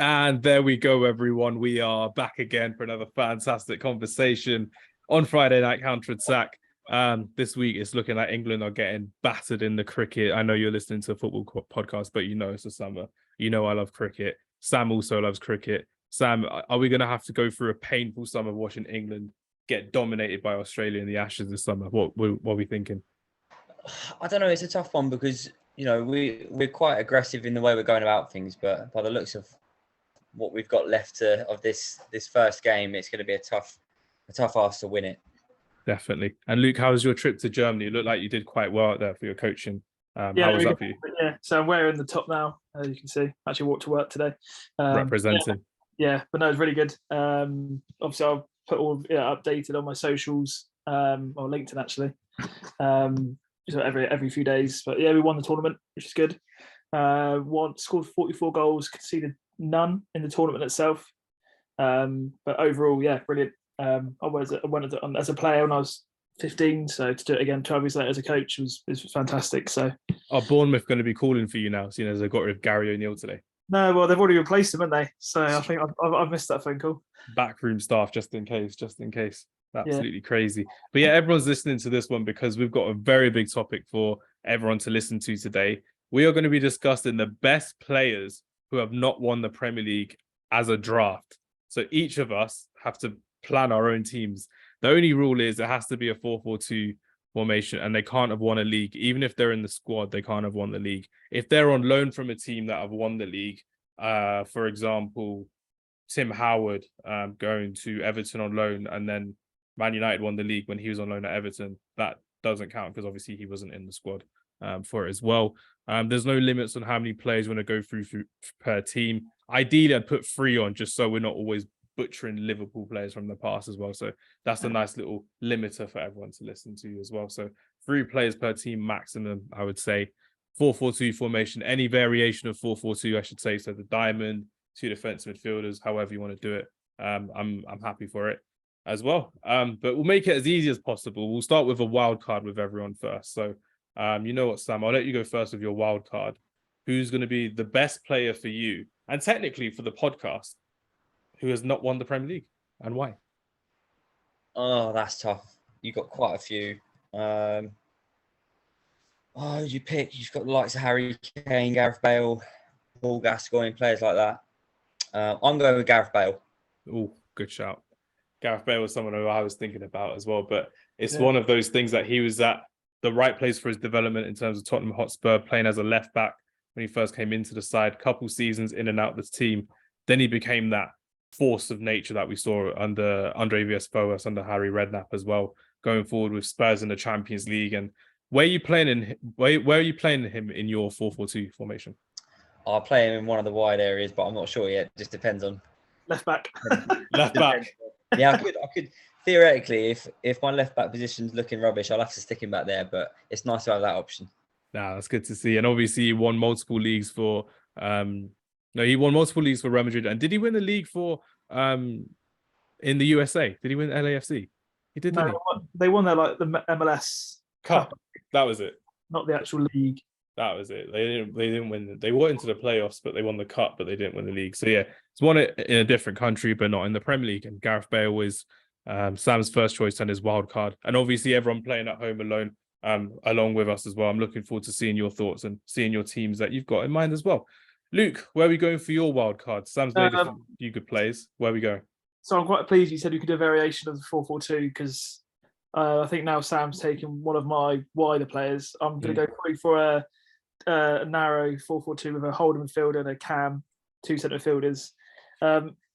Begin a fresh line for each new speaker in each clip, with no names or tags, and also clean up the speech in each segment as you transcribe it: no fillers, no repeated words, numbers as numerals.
And there we go, everyone. We are back again for another fantastic conversation on Friday Night Counter Attack. This week it's looking like England are getting battered in the cricket. I know you're listening to a football podcast, but you know it's the summer. You know I love cricket. Sam also loves cricket. Sam, are we going to have to go through a painful summer watching England get dominated by Australia in the Ashes this summer? What are we thinking?
I don't know. It's a tough one because, we're quite aggressive in the way we're going about things, but by the looks of what we've got left of this first game, it's going to be a tough ask to win it.
Definitely. And Luke, how was your trip to Germany? It looked like you did quite well out there for your coaching. How was that for you?
Yeah, so I'm wearing the top now, as you can see. Actually walked to work today.
Representing.
Yeah, but no, it's really good. Obviously, I'll put all updated on my socials, or LinkedIn actually. So every few days. But yeah, we won the tournament, which is good. Scored 44 goals, conceded none in the tournament itself. But overall, yeah, brilliant. I went as a player when I was 15, so to do it again 12 years later as a coach was fantastic. So,
are Bournemouth going to be calling for you now, seeing as they got rid of Gary O'Neill today?
No, well, they've already replaced him, haven't they? So I think I've missed that phone call.
Backroom staff, just in case. Absolutely crazy. But yeah, everyone's listening to this one because we've got a very big topic for everyone to listen to today. We are going to be discussing the best players who have not won the Premier League as a draft. So each of us have to plan our own teams. The only rule is it has to be a 4-4-2 formation, and they can't have won a league. Even if they're in the squad, they can't have won the league. If they're on loan from a team that have won the league, for example, Tim Howard going to Everton on loan, and then Man United won the league when he was on loan at Everton, that doesn't count because obviously he wasn't in the squad for it as well. There's no limits on how many players want to go through per team. Ideally, I'd put 3 on just so we're not always butchering Liverpool players from the past as well. So that's a nice little limiter for everyone to listen to as well. So 3 players per team maximum, I would say. 4-4-2 formation, any variation of 4-4-2, I should say. So the diamond, 2 defensive midfielders, however you want to do it. I'm happy for it as well. But we'll make it as easy as possible. We'll start with a wild card with everyone first. So you know what, Sam, I'll let you go first with your wild card. Who's going to be the best player for you, and technically for the podcast, who has not won the Premier League, and why?
Oh, that's tough. You've got quite a few. Who'd you pick? You've got the likes of Harry Kane, Gareth Bale, Paul Gascoigne, players like that. I'm going with Gareth Bale.
Oh, good shout. Gareth Bale was someone who I was thinking about as well, but it's one of those things that he was at the right place for his development in terms of Tottenham Hotspur, playing as a left back when he first came into the side, couple seasons in and out of this team. Then he became that force of nature that we saw under Andre Villas-Boas, under Harry Redknapp as well, going forward with Spurs in the Champions League. And where are you playing him in your 4-4-2 formation?
I'll play him in one of the wide areas, but I'm not sure yet. Just depends on
left back.
Left back.
Yeah, I could theoretically, if my left back position's looking rubbish, I'll have to stick him back there. But it's nice to have that option.
Nah, that's good to see. And obviously, he won multiple leagues for. He won multiple leagues for Real Madrid. And did he win the league for in the USA? Did he win LAFC? He did.
No, they won their the MLS
Cup. That was it.
Not the actual league.
That was it. They didn't win. They went into the playoffs, but they won the cup, but they didn't win the league. So yeah, it's won it in a different country, but not in the Premier League. And Gareth Bale was Sam's first choice and his wild card. And obviously everyone playing at home alone, along with us as well. I'm looking forward to seeing your thoughts and seeing your teams that you've got in mind as well. Luke, where are we going for your wild card? Sam's made a few good plays. Where are we going?
So I'm quite pleased you said we could do a variation of the 4-4-2 because I think now Sam's taken one of my wider players. I'm going to go probably for a narrow 4-4-2 with a holding midfielder and a cam, 2 centre fielders.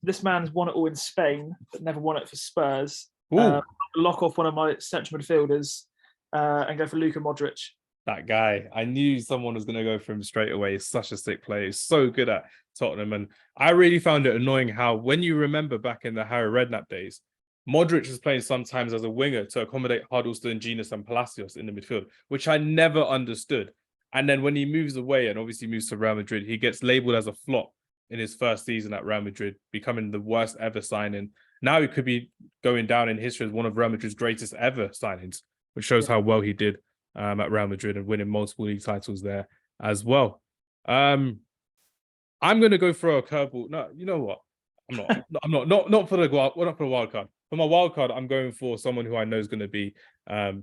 This man's won it all in Spain, but never won it for Spurs. Lock off one of my central midfielders and go for Luka Modric.
That guy, I knew someone was going to go for him straight away. He's such a sick player. He's so good at Tottenham. And I really found it annoying how, when you remember back in the Harry Redknapp days, Modric was playing sometimes as a winger to accommodate Huddleston, Genius and Palacios in the midfield, which I never understood. And then when he moves away and obviously moves to Real Madrid, he gets labelled as a flop in his first season at Real Madrid, becoming the worst ever signing. Now he could be going down in history as one of Real Madrid's greatest ever signings, which shows how well he did at Real Madrid and winning multiple league titles there as well. I'm going to go throw a curveball. No, you know what? Not for the wild card. For my wild card, I'm going for someone who I know is going to be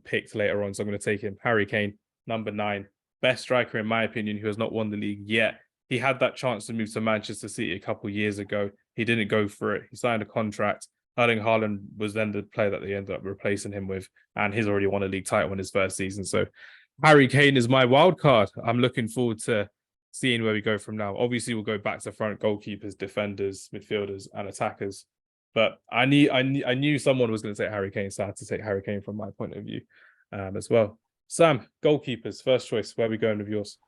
picked later on. So I'm going to take him. Harry Kane, number 9, best striker in my opinion, who has not won the league yet. He had that chance to move to Manchester City a couple of years ago. He didn't go for it. He signed a contract. Erling Haaland was then the player that they ended up replacing him with, and he's already won a league title in his first season. So Harry Kane is my wild card. I'm looking forward to seeing where we go from now. Obviously, we'll go back to front goalkeepers, defenders, midfielders, and attackers. But I knew someone was going to take Harry Kane, so I had to take Harry Kane from my point of view as well. Sam, goalkeepers, first choice. Where are we going with yours?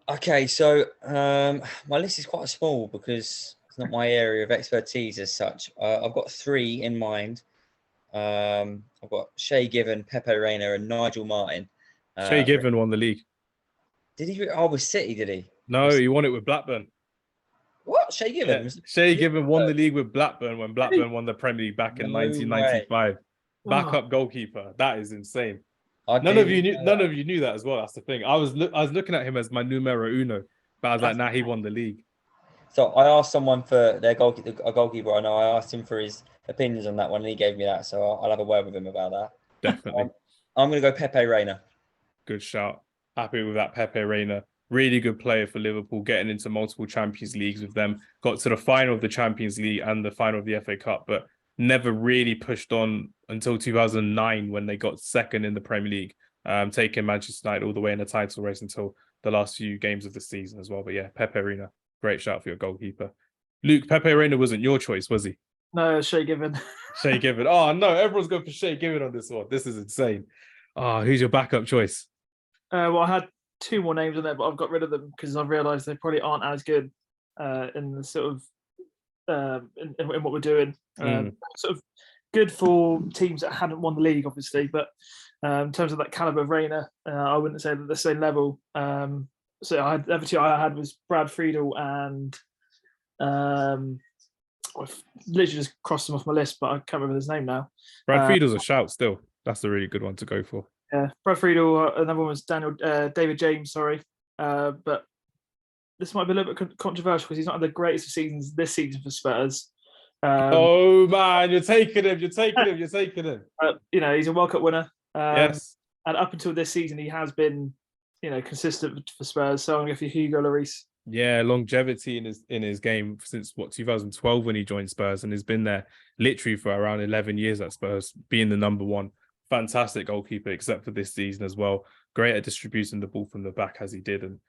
Okay, so my list is quite small because it's not my area of expertise as such. I've got 3 in mind. I've got Shea Given, Pepe Reina, and Nigel Martin.
Shea Given won the league.
Did he? Oh, with City, did he?
No, he won it with Blackburn.
What? Shea Given?
Yeah. Shea Given won the league with Blackburn when Blackburn won the Premier League back in 1995. Backup goalkeeper. That is insane. None of you knew that as well. That's the thing. I was looking at him as my numero uno, but I was like, nah, he won the league.
So I asked someone for their a goalkeeper I know. I asked him for his opinions on that one, and he gave me that. So I'll have a word with him about that.
Definitely.
I'm going to go Pepe Reina.
Good shout. Happy with that Pepe Reina. Really good player for Liverpool, getting into multiple Champions Leagues with them. Got to the final of the Champions League and the final of the FA Cup, but never really pushed on until 2009 when they got second in the Premier League, taking Manchester United all the way in the title race until the last few games of the season as well. But yeah, Pepe Reina, great shout for your goalkeeper. Luke, Pepe Reina wasn't your choice, was he?
No, Shea Given.
Shea Given. Oh no, everyone's going for Shea Given on this one. This is insane. Who's your backup choice?
Well, I had 2 more names in there, but I've got rid of them because I've realised they probably aren't as good in the sort of in what we're doing. Sort of good for teams that hadn't won the league, obviously, but in terms of that caliber of Reina, I wouldn't say that the same level. So I had the other 2 I had was Brad Friedel and I've literally just crossed him off my list, but I can't remember his name now.
Brad Friedel's a shout still. That's a really good one to go for.
Yeah, Brad Friedel. Another one was David James. Sorry, but this might be a little bit controversial because he's not had the greatest of seasons this season for Spurs.
Oh man, you're taking him.
You know, he's a World Cup winner.
Yes.
And up until this season, he has been, consistent for Spurs. So I'm going to go for Hugo Lloris.
Yeah, longevity in his game since 2012 when he joined Spurs, and has been there literally for around 11 years at Spurs, being the number 1. Fantastic goalkeeper, except for this season as well. Great at distributing the ball from the back as he did, and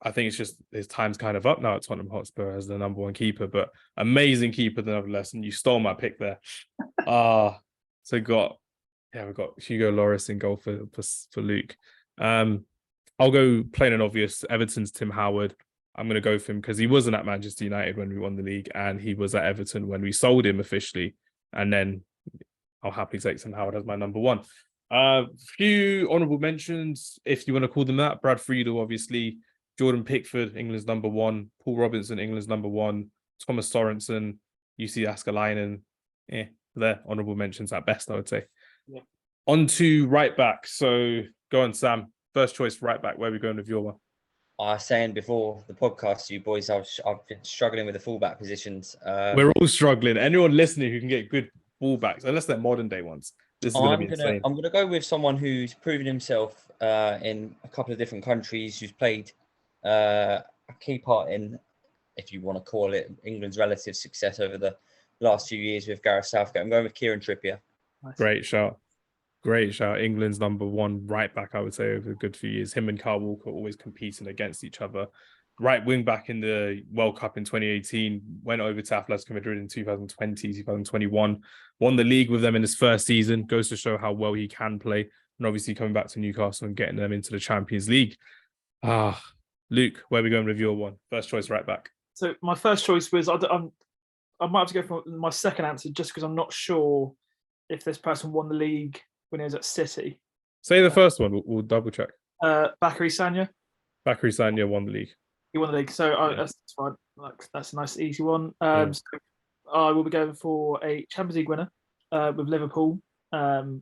I think it's just his time's kind of up now at Tottenham Hotspur as the number 1 keeper. But amazing keeper nonetheless. And you stole my pick there. So we've got Hugo Lloris in goal for Luke. I'll go plain and obvious. Everton's Tim Howard. I'm going to go for him because he wasn't at Manchester United when we won the league, and he was at Everton when we sold him officially. And then I'll happily take Tim Howard as my number 1. Few honourable mentions, if you want to call them that. Brad Friedel, obviously. Jordan Pickford, England's number 1. Paul Robinson, England's number 1. Thomas Sorensen, UC Askalainen. They're honourable mentions at best, I would say.
Yeah.
On to right back. So go on, Sam. First choice right back. Where are we going with your one?
I was saying before the podcast, you boys, I've been struggling with the fullback positions.
We're all struggling. Anyone listening who can get good fullbacks, unless they're modern day ones, this is going to be insane.
I'm going to go with someone who's proven himself in a couple of different countries, who's played a key part in, if you want to call it, England's relative success over the last few years with Gareth Southgate. I'm going with Kieran Trippier.
Nice.
Great shout. England's number 1 right back, I would say, over a good few years. Him and Kyle Walker always competing against each other. Right wing back in the World Cup in 2018, went over to Atletico Madrid in 2020, 2021, won the league with them in his first season. Goes to show how well he can play. And obviously coming back to Newcastle and getting them into the Champions League. Luke, where are we going with your one? First choice right back.
So my first choice was, I might have to go for my second answer just because I'm not sure if this person won the league when he was at City.
Say the first one. We'll double check.
Bakary Sagna.
Bakary Sagna won the league.
He won the league, so that's fine. That's a nice, easy one. So I will be going for a Champions League winner with Liverpool.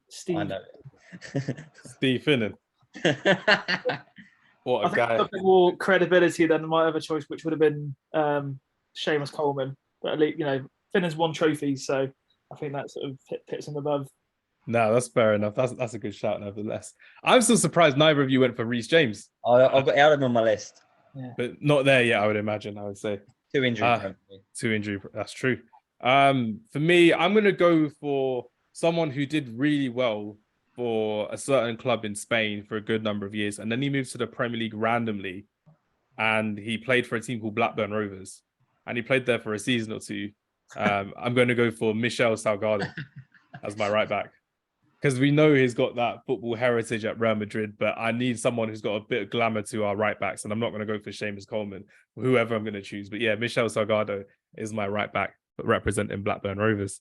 Steve.
I know.
Steve Finnan. What
I
a
think
guy.
a bit more credibility than my other choice, which would have been Seamus Coleman. But at least, Finn has won trophies, so I think that sort of pits him above.
No, that's fair enough. That's a good shout, nevertheless. I'm still surprised neither of you went for Reece James,
I've got him on my list.
Yeah.
but not there yet. I would imagine. I would say
2 injury.
2 injury. That's true. For me, I'm gonna go for someone who did really well for a certain club in Spain for a good number of years, and then he moved to the Premier League randomly, and he played for a team called Blackburn Rovers, and he played there for a season or two. I'm going to go for Michel Salgado as my right back, because we know he's got that football heritage at Real Madrid, but I need someone who's got a bit of glamour to our right backs, and I'm not going to go for Seamus Coleman, whoever I'm going to choose. But yeah, Michel Salgado is my right back, but representing Blackburn Rovers.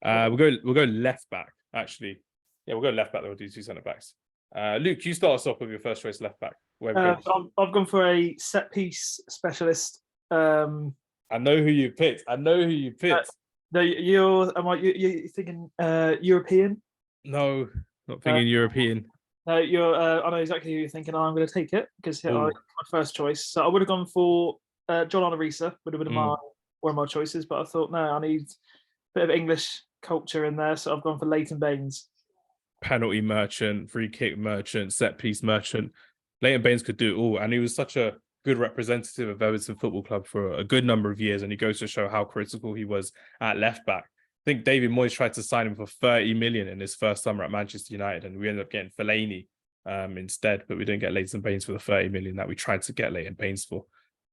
We'll go left back, actually. Yeah, we'll go left back. We'll do 2 centre backs. Luke, you start us off with your first choice left back.
So I've gone for a set piece specialist.
I know who you picked. No,
you're thinking European?
No, not thinking European.
No, I know exactly who you're thinking. I'm going to take it because my first choice. So I would have gone for John Arisa. Would have been one of my choices, but I thought no, I need a bit of English culture in there, so I've gone for Leighton Baines.
Penalty merchant, free kick merchant, set piece merchant. Leighton Baines could do it all, and he was such a good representative of Everton Football Club for a good number of years, and he goes to show how critical he was at left back. I think David Moyes tried to sign him for 30 million in his first summer at Manchester United, and we ended up getting Fellaini instead, but we didn't get Leighton Baines for the 30 million that we tried to get Leighton Baines for.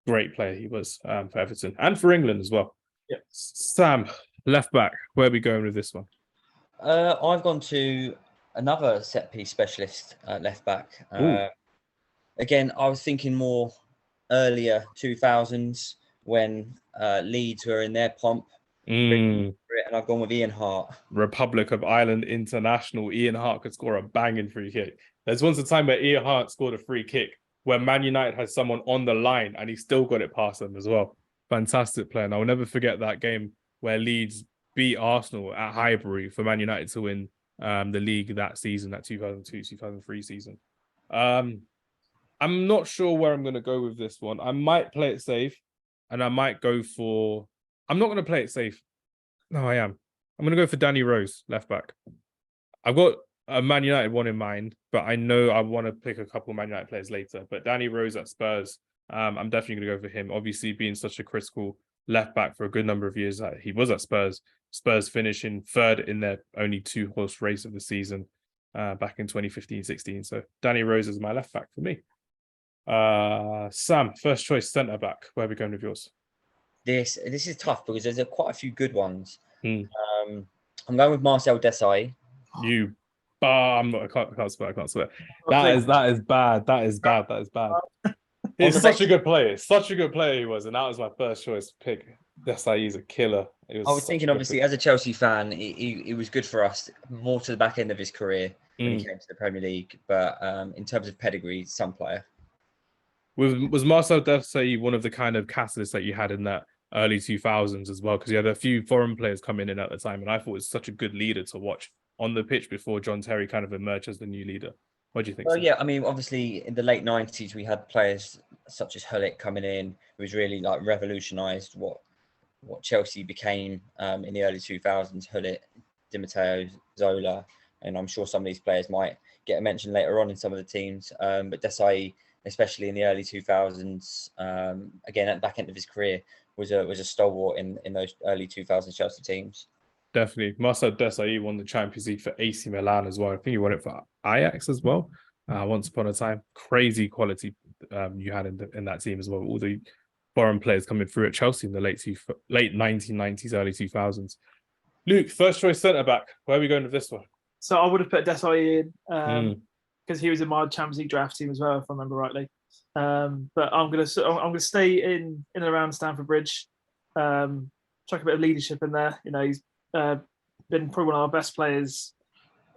Great player he was for Everton and for England as well.
Yeah.
Sam, left back, where are we going with this one?
I've gone to another set piece specialist left back. Again, I was thinking more earlier 2000s when Leeds were in their pomp. And I've gone with Ian Hart.
Republic of Ireland international. Ian Hart could score a banging free kick. There's once a time where Ian Hart scored a free kick where Man United had someone on the line and he still got it past them as well. Fantastic player. And I'll never forget that game where Leeds beat Arsenal at Highbury for Man United to win the league that season, that 2002-2003 season. I'm not sure where I'm going to go with this one. I might play it safe, and I might go for... I'm not going to play it safe. No, I am. I'm going to go for Danny Rose, left back. I've got a Man United one in mind, but I know I want to pick a couple Man United players later. But Danny Rose at Spurs, I'm definitely going to go for him. Obviously, being such a critical left back for a good number of years, he was at Spurs. Spurs finishing third in their only 2-horse race of the season back in 2015-16. So Danny Rose is my left back for me. Sam, first choice centre back. Where are we going with yours?
This is tough because there's quite a few good ones. I'm going with Marcel Desailly.
I can't swear. That is bad. He's such a good player. Such a good player he was, and that was my first choice pick. Desailly's a killer.
I was thinking, obviously, as a Chelsea fan, he was good for us more to the back end of his career when he came to the Premier League. But in terms of pedigree, some player.
Was Marcel Desailly one of the kind of catalysts that you had in that early 2000s as well? Because you had a few foreign players coming in at the time, and I thought it was such a good leader to watch on the pitch before John Terry kind of emerged as the new leader. What do you think?
Well, yeah, I mean, obviously, in the late 90s, we had players such as Hullet coming in, who was really like revolutionised what Chelsea became in the early 2000s. Hullet, Di Matteo, Zola, and I'm sure some of these players might get a mention later on in some of the teams. But Desailly, especially in the early 2000s, again at the back end of his career, was a stalwart in those early 2000s Chelsea teams.
Definitely. Marcel Desailly won the Champions League for AC Milan as well. I think he won it for Ajax as well. Once upon a time, crazy quality you had in that team as well. All the foreign players coming through at Chelsea in the late 1990s, early 2000s. Luke, first choice centre back. Where are we going with this one?
So I would have put Desailly in because he was in my Champions League draft team as well, if I remember rightly. But I'm gonna stay in and around Stamford Bridge. Chuck a bit of leadership in there. You know, he's been probably one of our best players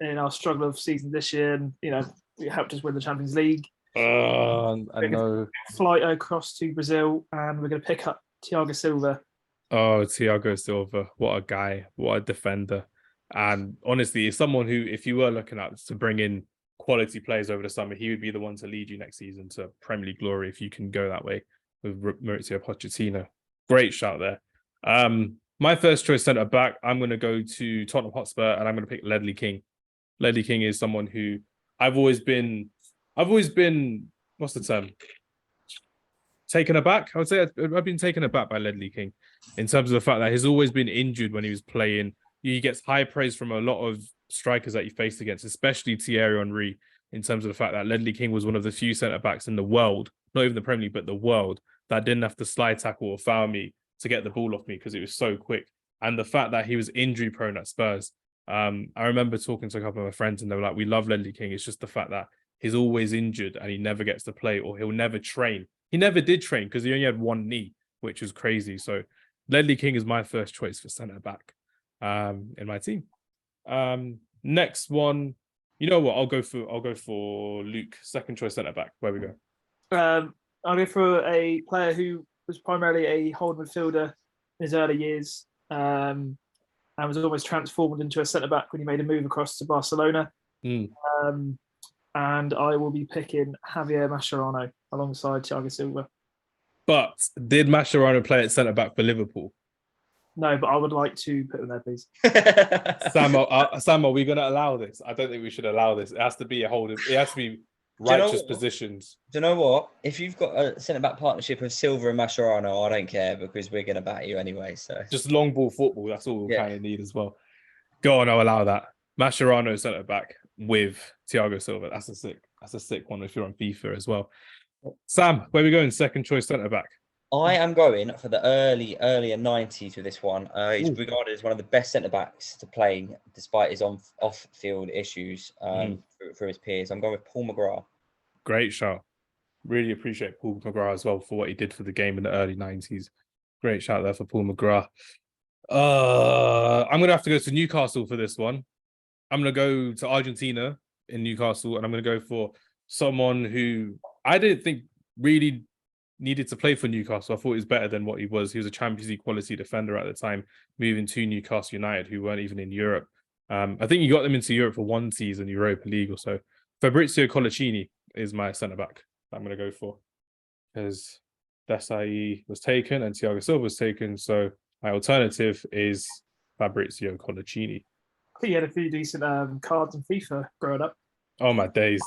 in our struggle of season this year, and you know, it helped us win the Champions League.
I know.
Flight across to Brazil, and we're going to pick up Thiago Silva.
Oh, Thiago Silva! What a guy! What a defender! And honestly, it's someone who, if you were looking at to bring in quality players over the summer. He would be the one to lead you next season to Premier League glory if you can go that way with Maurizio Pochettino. Great shout there. My first choice centre back, I'm going to go to Tottenham Hotspur, and I'm going to pick Ledley King. Ledley King is someone who I've always been, what's the term? Taken aback. I would say I've been taken aback by Ledley King in terms of the fact that he's always been injured when he was playing. He gets high praise from a lot of strikers that he faced against, especially Thierry Henry, in terms of the fact that Ledley King was one of the few centre-backs in the world, not even the Premier League, but the world, that didn't have to slide tackle or foul me to get the ball off me because it was so quick. And the fact that he was injury-prone at Spurs. I remember talking to a couple of my friends and they were like, we love Ledley King. It's just the fact that he's always injured and he never gets to play, or he'll never train. He never did train because he only had one knee, which was crazy. So Ledley King is my first choice for centre-back in my team. Next one, you know what? I'll go for Luke, second choice centre-back. Where we go?
I'll go for a player who was primarily a holding midfielder in his early years, and was almost transformed into a centre-back when he made a move across to Barcelona. And I will be picking Javier Mascherano alongside Thiago Silva.
But did Mascherano play at centre-back for Liverpool?
No, but I would like to put him there, please.
Sam, are we going to allow this? I don't think we should allow this. It has to be a holding. It has to be righteous positions.
Do you know what? If you've got a centre-back partnership of Silva and Mascherano, I don't care because we're going to bat you anyway. So
just long ball football. That's all we kind of need as well. Go on, I'll allow that. Mascherano centre-back with Thiago Silva. That's a sick one if you're on FIFA as well. Sam, where are we going? Second choice centre-back.
I am going for the earlier 90s with this one. He's regarded as one of the best centre-backs to play despite his off-field issues for his peers. I'm going with Paul McGrath.
Great shout. Really appreciate Paul McGrath as well for what he did for the game in the early 90s. Great shout there for Paul McGrath. I'm going to have to go to Newcastle for this one. I'm going to go to Argentina in Newcastle, and I'm going to go for someone who I didn't think really needed to play for Newcastle. I thought he was better than what he was. He was a Champions League quality defender at the time, moving to Newcastle United, who weren't even in Europe. I think he got them into Europe for one season, Europa League or so. Fabrizio Colaccini is my centre-back I'm going to go for, because Desai was taken and Thiago Silva was taken. So my alternative is Fabrizio Colaccini.
I think he had a few decent cards in FIFA growing up.
Oh, my days.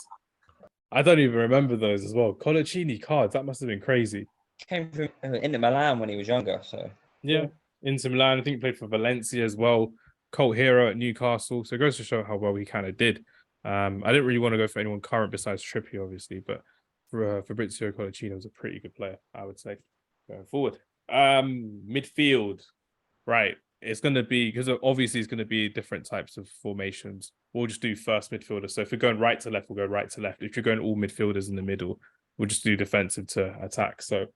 I don't even remember those as well. Colaccini cards, that must have been crazy.
Came from Inter Milan when he was younger. So
yeah, Inter Milan. I think he played for Valencia as well. Cult hero at Newcastle. So it goes to show how well he kind of did. I didn't really want to go for anyone current besides Trippier, obviously, but for Fabrizio Colaccini was a pretty good player, I would say, going forward. Midfield, right. It's going to be, because obviously it's going to be different types of formations. We'll just do first midfielder. So if we're going right to left, we'll go right to left. If you're going all midfielders in the middle, we'll just do defensive to attack. So,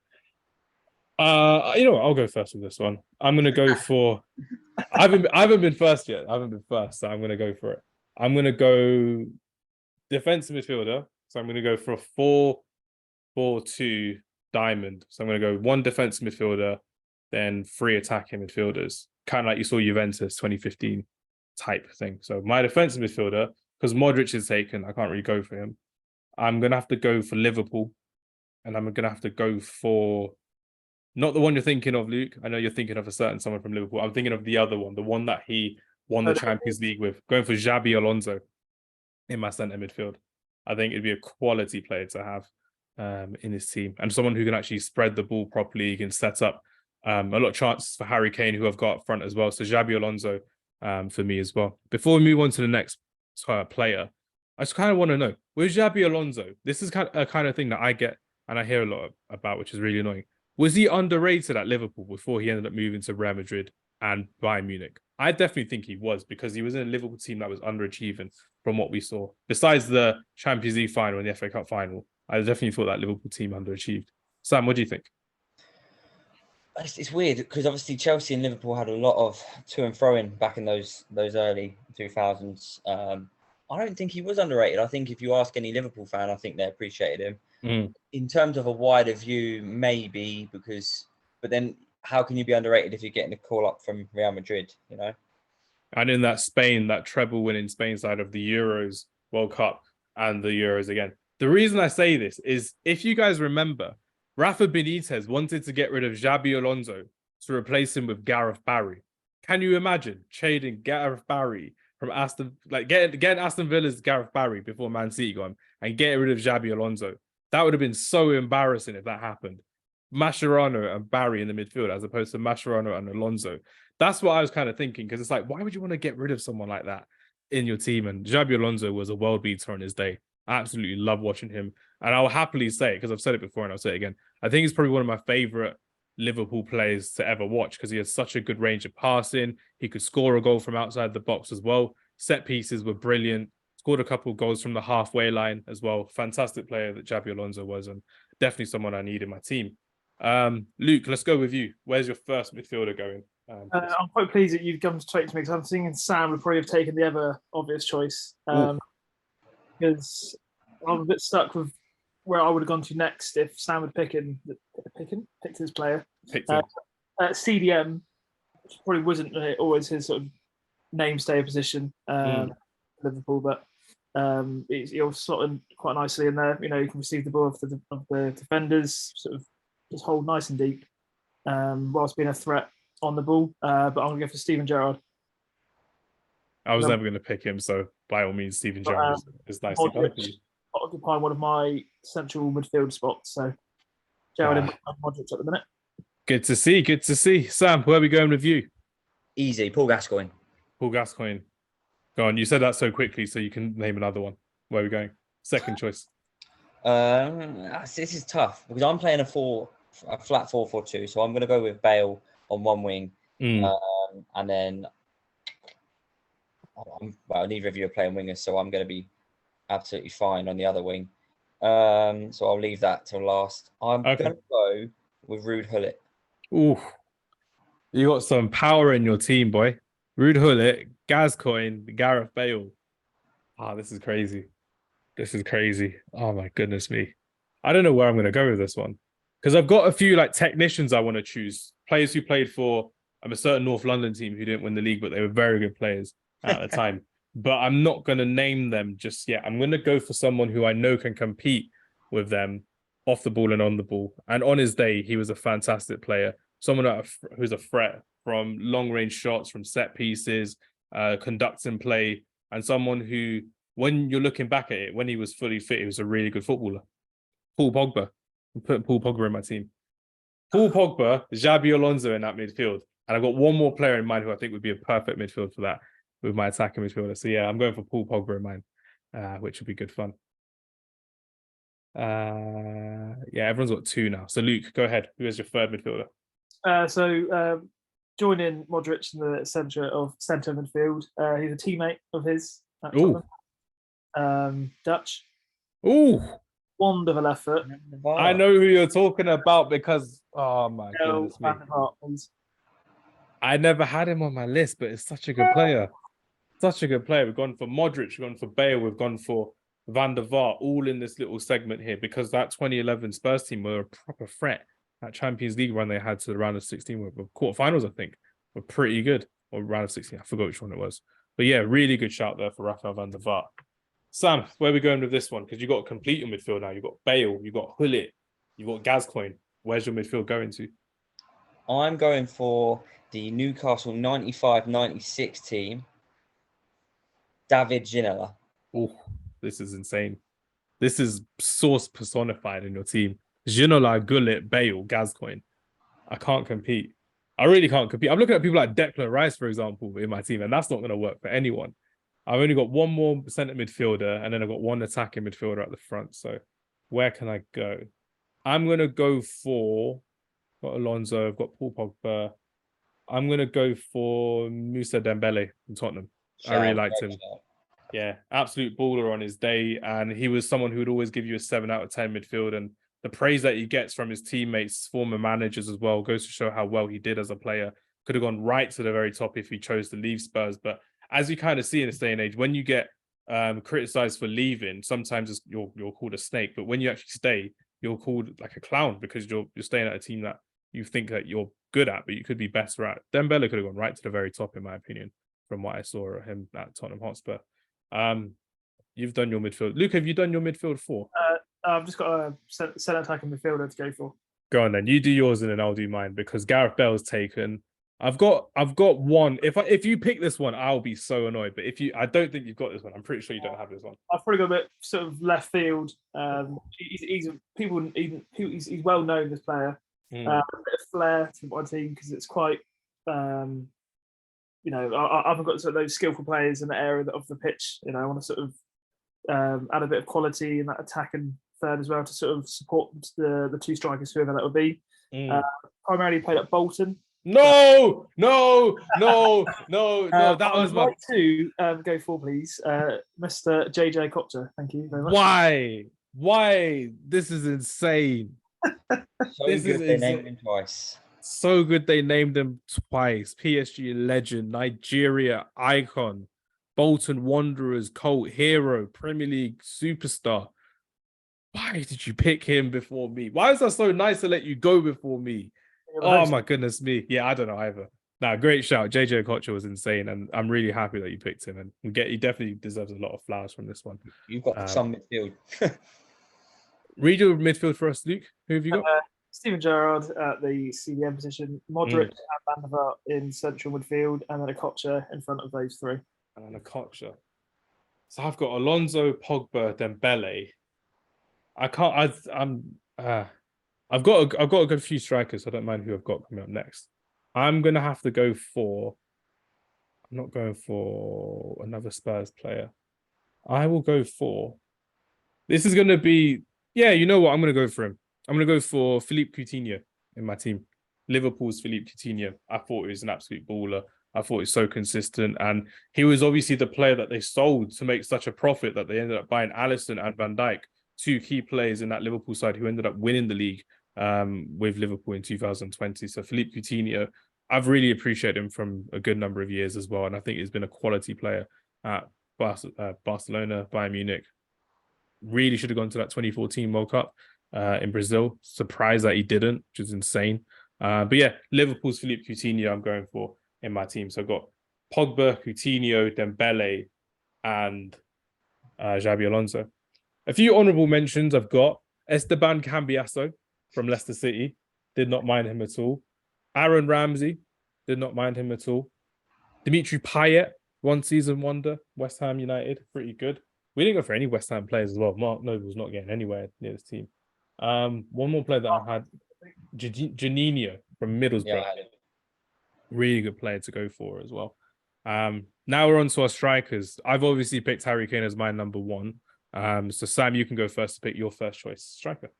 you know what? I'll go first with this one. I'm going to go for, I haven't been first yet. I haven't been first, so I'm going to go for it. I'm going to go defensive midfielder. So I'm going to go for a 4-4-2 diamond. So I'm going to go one defensive midfielder, then 3 attacking midfielders. Kind of like you saw Juventus 2015 type thing. So my defensive midfielder, because Modric is taken, I can't really go for him. I'm going to have to go for Liverpool. And I'm going to have to go for, not the one you're thinking of, Luke. I know you're thinking of a certain someone from Liverpool. I'm thinking of the other one, the one that he won the Champions League with. Going for Xabi Alonso in my centre midfield. I think it'd be a quality player to have in his team. And someone who can actually spread the ball properly. He can set up a lot of chances for Harry Kane, who I've got up front as well. So Xabi Alonso for me as well. Before we move on to the next player, I just kind of want to know, with Xabi Alonso, this is a kind of thing that I get and I hear a lot about, which is really annoying. Was he underrated at Liverpool before he ended up moving to Real Madrid and Bayern Munich? I definitely think he was, because he was in a Liverpool team that was underachieving from what we saw. Besides the Champions League final and the FA Cup final, I definitely thought that Liverpool team underachieved. Sam, what do you think?
It's weird because obviously Chelsea and Liverpool had a lot of to and fro in back in those early 2000s. I don't think he was underrated. I think if you ask any Liverpool fan, I think they appreciated him. In terms of a wider view, maybe, but then how can you be underrated if you're getting a call up from Real Madrid, you know?
And in that treble winning Spain side of the Euros World Cup, and the Euros again. The reason I say this is, if you guys remember, Rafa Benitez wanted to get rid of Xabi Alonso to replace him with Gareth Barry. Can you imagine trading Gareth Barry from getting Aston Villa's Gareth Barry before Man City got him and getting rid of Xabi Alonso? That would have been so embarrassing if that happened. Mascherano and Barry in the midfield as opposed to Mascherano and Alonso. That's what I was kind of thinking, because it's like, why would you want to get rid of someone like that in your team? And Xabi Alonso was a world beater on his day. I absolutely love watching him. And I'll happily say it, because I've said it before and I'll say it again. I think he's probably one of my favourite Liverpool players to ever watch, because he has such a good range of passing. He could score a goal from outside the box as well. Set pieces were brilliant. Scored a couple of goals from the halfway line as well. Fantastic player that Xabi Alonso was, and definitely someone I need in my team. Luke, let's go with you. Where's your first midfielder going?
I'm quite pleased that you've come straight to me, because I'm thinking Sam would probably have taken the ever obvious choice. Because I'm a bit stuck with where I would have gone to next if Sam had picked his player. CDM, which probably wasn't always his sort of mainstay position, Liverpool, but he'll slot in quite nicely in there. You know, you can receive the ball of the defenders, sort of just hold nice and deep, whilst being a threat on the ball. But I'm going to go for Steven Gerrard.
I was never going to pick him, so by all means, Steven Gerrard is nicely done.
Occupying one of my central midfield spots, so Gerrard and Modric at the minute.
Good to see. Good to see. Sam, where are we going with you?
Easy, Paul Gascoigne.
Paul Gascoigne. Go on. You said that so quickly, so you can name another one. Where are we going? Second choice.
This is tough, because I'm playing a flat 4-4-2, so I'm going to go with Bale on one wing, and then neither of you are playing wingers, so I'm going to be absolutely fine on the other wing. So I'll leave that till last. I'm going to go with Ruud Gullit.
Ooh, you got some power in your team, boy. Ruud Gullit, Gascoigne, Gareth Bale. This is crazy. This is crazy. Oh my goodness me. I don't know where I'm going to go with this one, because I've got a few technicians I want to choose. Players who played for a certain North London team who didn't win the league, but they were very good players at the time. But I'm not going to name them just yet. I'm going to go for someone who I know can compete with them off the ball and on the ball. And on his day, he was a fantastic player. Someone who's a threat from long-range shots, from set pieces, conducting play, and someone who, when you're looking back at it, when he was fully fit, he was a really good footballer. Paul Pogba. I'm putting Paul Pogba in my team. Paul Pogba, Xabi Alonso in that midfield. And I've got one more player in mind who I think would be a perfect midfield for that, with my attacking midfielder. So yeah, I'm going for Paul Pogba in mine, which would be good fun. Everyone's got two now. So Luke, go ahead. Who is your third midfielder?
Joining Modric in the centre midfield. He's a teammate of his. Dutch.
Ooh.
Wonderful effort.
I know who you're talking about, because goodness me. I never had him on my list, but it's such a good player. Such a good player. We've gone for Modric, we've gone for Bale, we've gone for Van der Vaart, all in this little segment here, because that 2011 Spurs team were a proper threat. That Champions League run they had to the round of 16, quarterfinals, I think, were pretty good. Or round of 16, I forgot which one it was. But yeah, really good shout there for Rafael van der Vaart. Sam, where are we going with this one? Because you've got to complete your midfield now. You've got Bale, you've got Gullit, you've got Gascoigne. Where's your midfield going to?
I'm going for the Newcastle 95-96 team, David Ginola.
Oh, this is insane. This is source personified in your team. Ginola, Gullit, Bale, Gascoigne. I can't compete. I really can't compete. I'm looking at people like Declan Rice, for example, in my team, and that's not going to work for anyone. I've only got one more centre midfielder, and then I've got one attacking midfielder at the front. So where can I go? I'm going to go for... I've got Alonso, I've got Paul Pogba. I'm going to go for Moussa Dembele from Tottenham. I really liked him. Yeah, absolute baller on his day. And he was someone who would always give you a 7 out of 10 midfield. And the praise that he gets from his teammates, former managers as well, goes to show how well he did as a player. Could have gone right to the very top if he chose to leave Spurs. But as you kind of see in this day and age, when you get criticized for leaving, sometimes you're called a snake. But when you actually stay, you're called like a clown, because you're staying at a team that you think that you're good at, but you could be better at. Dembele could have gone right to the very top, in my opinion, from what I saw of him at Tottenham Hotspur. You've done your midfield. Luke, have you done your midfield 4?
I've just got a centre attacking midfielder to go for.
Go on then. You do yours and then I'll do mine because Gareth Bale's taken. I've got one. If you pick this one, I'll be so annoyed. But I don't think you've got this one. I'm pretty sure you don't have this one.
I've probably got a bit sort of left field. He's well known, this player. A bit of flair to my team because it's quite, I haven't got sort of those skillful players in the area of the pitch. I want to sort of add a bit of quality in that attack and third as well to sort of support the 2 strikers, whoever that would be. Primarily played at Bolton.
No. That was my...
like to go for, please, Mr. JJ Kocher. Thank you very much.
Why? This is insane.
They named him twice.
So good they named him twice. PSG legend, Nigeria icon, Bolton Wanderers cult hero, Premier League superstar. Why did you pick him before me? Why is that so nice to let you go before me? Oh my goodness me. Yeah, I don't know either. Nah, great shout. JJ Kocher was insane, and I'm really happy that you picked him. And he definitely deserves a lot of flowers from this one.
You've got some midfield.
Read your midfield for us, Luke. Who have you got?
Steven Gerrard at the CDM position, Modric and Van der Vaart in central midfield, and then a Kocher in front of those 3.
And then a Kocher. So I've got Alonso, Pogba, Dembele. I've got a good few strikers. So I don't mind who I've got coming up next. I'm gonna have to go for. I'm not going for another Spurs player. I will go for. This is gonna be. Yeah, you know what? I'm gonna go for him. I'm gonna go for Philippe Coutinho in my team. Liverpool's Philippe Coutinho. I thought he was an absolute baller. I thought he was so consistent, and he was obviously the player that they sold to make such a profit that they ended up buying Alisson and Van Dijk, 2 key players in that Liverpool side who ended up winning the league with Liverpool in 2020. So Philippe Coutinho, I've really appreciated him from a good number of years as well, and I think he's been a quality player at Barcelona, Bayern Munich. Really should have gone to that 2014 World Cup in Brazil. Surprised that he didn't, which is insane. But yeah, Liverpool's Philippe Coutinho I'm going for in my team. So I've got Pogba, Coutinho, Dembele, and Xabi Alonso. A few honourable mentions I've got. Esteban Cambiasso from Leicester City. Did not mind him at all. Aaron Ramsey. Did not mind him at all. Dimitri Payet, 1 season wonder. West Ham United. Pretty good. We didn't go for any West Ham players as well. Mark Noble's not getting anywhere near this team. One more player that I had. Juninho from Middlesbrough.
Yeah,
really good player to go for as well. Now we're on to our strikers. I've obviously picked Harry Kane as my number 1. So Sam, you can go first to pick your first choice striker.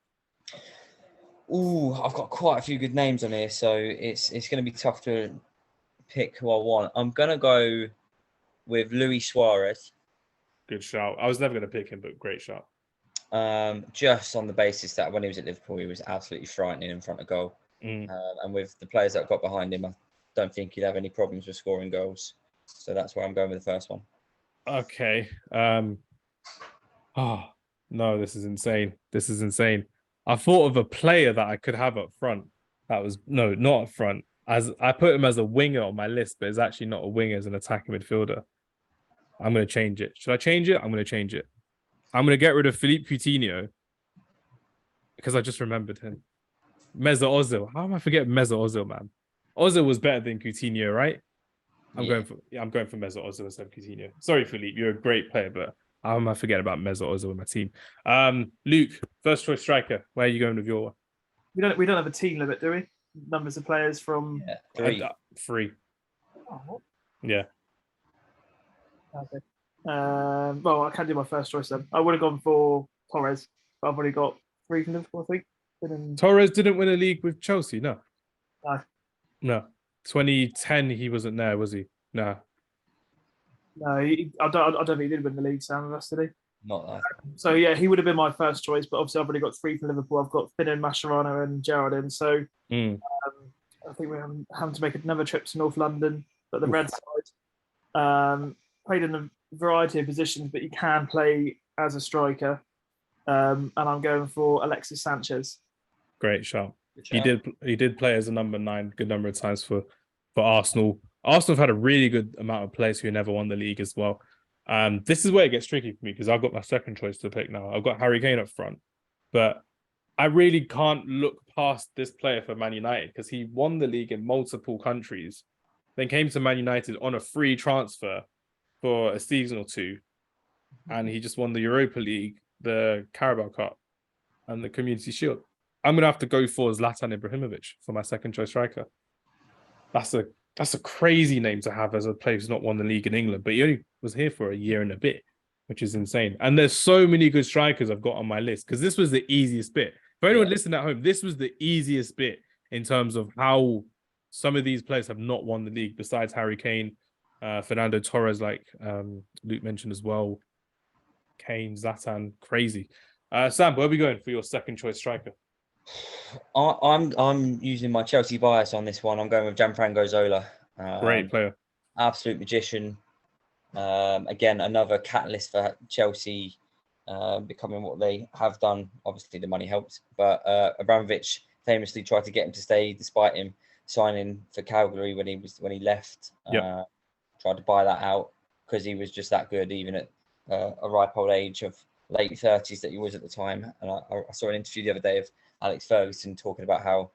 Ooh, I've got quite a few good names on here, so it's going to be tough to pick who I want. I'm going to go with Luis Suarez.
Good shout. I was never going to pick him, but great shout.
Just on the basis that when he was at Liverpool, he was absolutely frightening in front of goal. And with the players that I've got behind him, I don't think he'd have any problems with scoring goals. So that's where I'm going with the first one. Okay.
Oh, no, this is insane. This is insane. I thought of a player that I could have up front. That was, no, not up front. As I put him as a winger on my list, but it's actually not a winger, as an attacking midfielder. I'm going to change it. Should I change it? I'm going to change it. I'm going to get rid of Philippe Coutinho because I just remembered him. Mesut Ozil. How am I forgetting Mesut Ozil, man? Ozil was better than Coutinho, right? I'm going for Mesut Ozil instead of Coutinho. Sorry, Philippe. You're a great player, but how am I forgetting about Mesut Ozil in my team? Luke, first choice striker. Where are you going with your one?
We don't have a team limit, do we? Numbers of players from
3.
3.
Oh.
Yeah.
Okay. Well, I can't do my first choice then. I would have gone for Torres, but I've already got 3 from Liverpool, I think.
Torres didn't win a league with Chelsea, no.
No.
2010, he wasn't there, was he? No.
No, I don't think he did win the league, Sam, with us, did he?
Not that.
So yeah, he would have been my first choice, but obviously I've already got 3 from Liverpool. I've got Finn and Mascherano and Gerrard in. So I think we're having to make another trip to North London, but the Red side. Played in a variety of positions, but you can play as a striker. And I'm going for Alexis Sanchez.
Great shot. He did play as a number 9 good number of times for Arsenal. Arsenal have had a really good amount of players who never won the league as well. This is where it gets tricky for me because I've got my second choice to pick now. I've got Harry Kane up front, but I really can't look past this player for Man United because he won the league in multiple countries, then came to Man United on a free transfer for a season or two, and he just won the Europa League, the Carabao Cup, and the Community Shield. I'm gonna have to go for Zlatan Ibrahimovic for my second choice striker. That's a crazy name to have as a player who's not won the league in England, but he only was here for a year and a bit, which is insane. And there's so many good strikers I've got on my list because this was the easiest bit. For anyone listening at home, this was the easiest bit in terms of how some of these players have not won the league besides Harry Kane, Fernando Torres, like Luke mentioned as well, Kane, Zlatan, crazy. Sam, where are we going for your second choice striker?
I'm using my Chelsea bias on this one. I'm going with Gianfranco Zola.
Great player.
Absolute magician. Again, another catalyst for Chelsea becoming what they have done. Obviously, the money helped, but Abramovich famously tried to get him to stay despite him signing for Calgary when he left. Tried to buy that out because he was just that good, even at a ripe old age of late 30s that he was at the time. And I saw an interview the other day of Alex Ferguson talking about how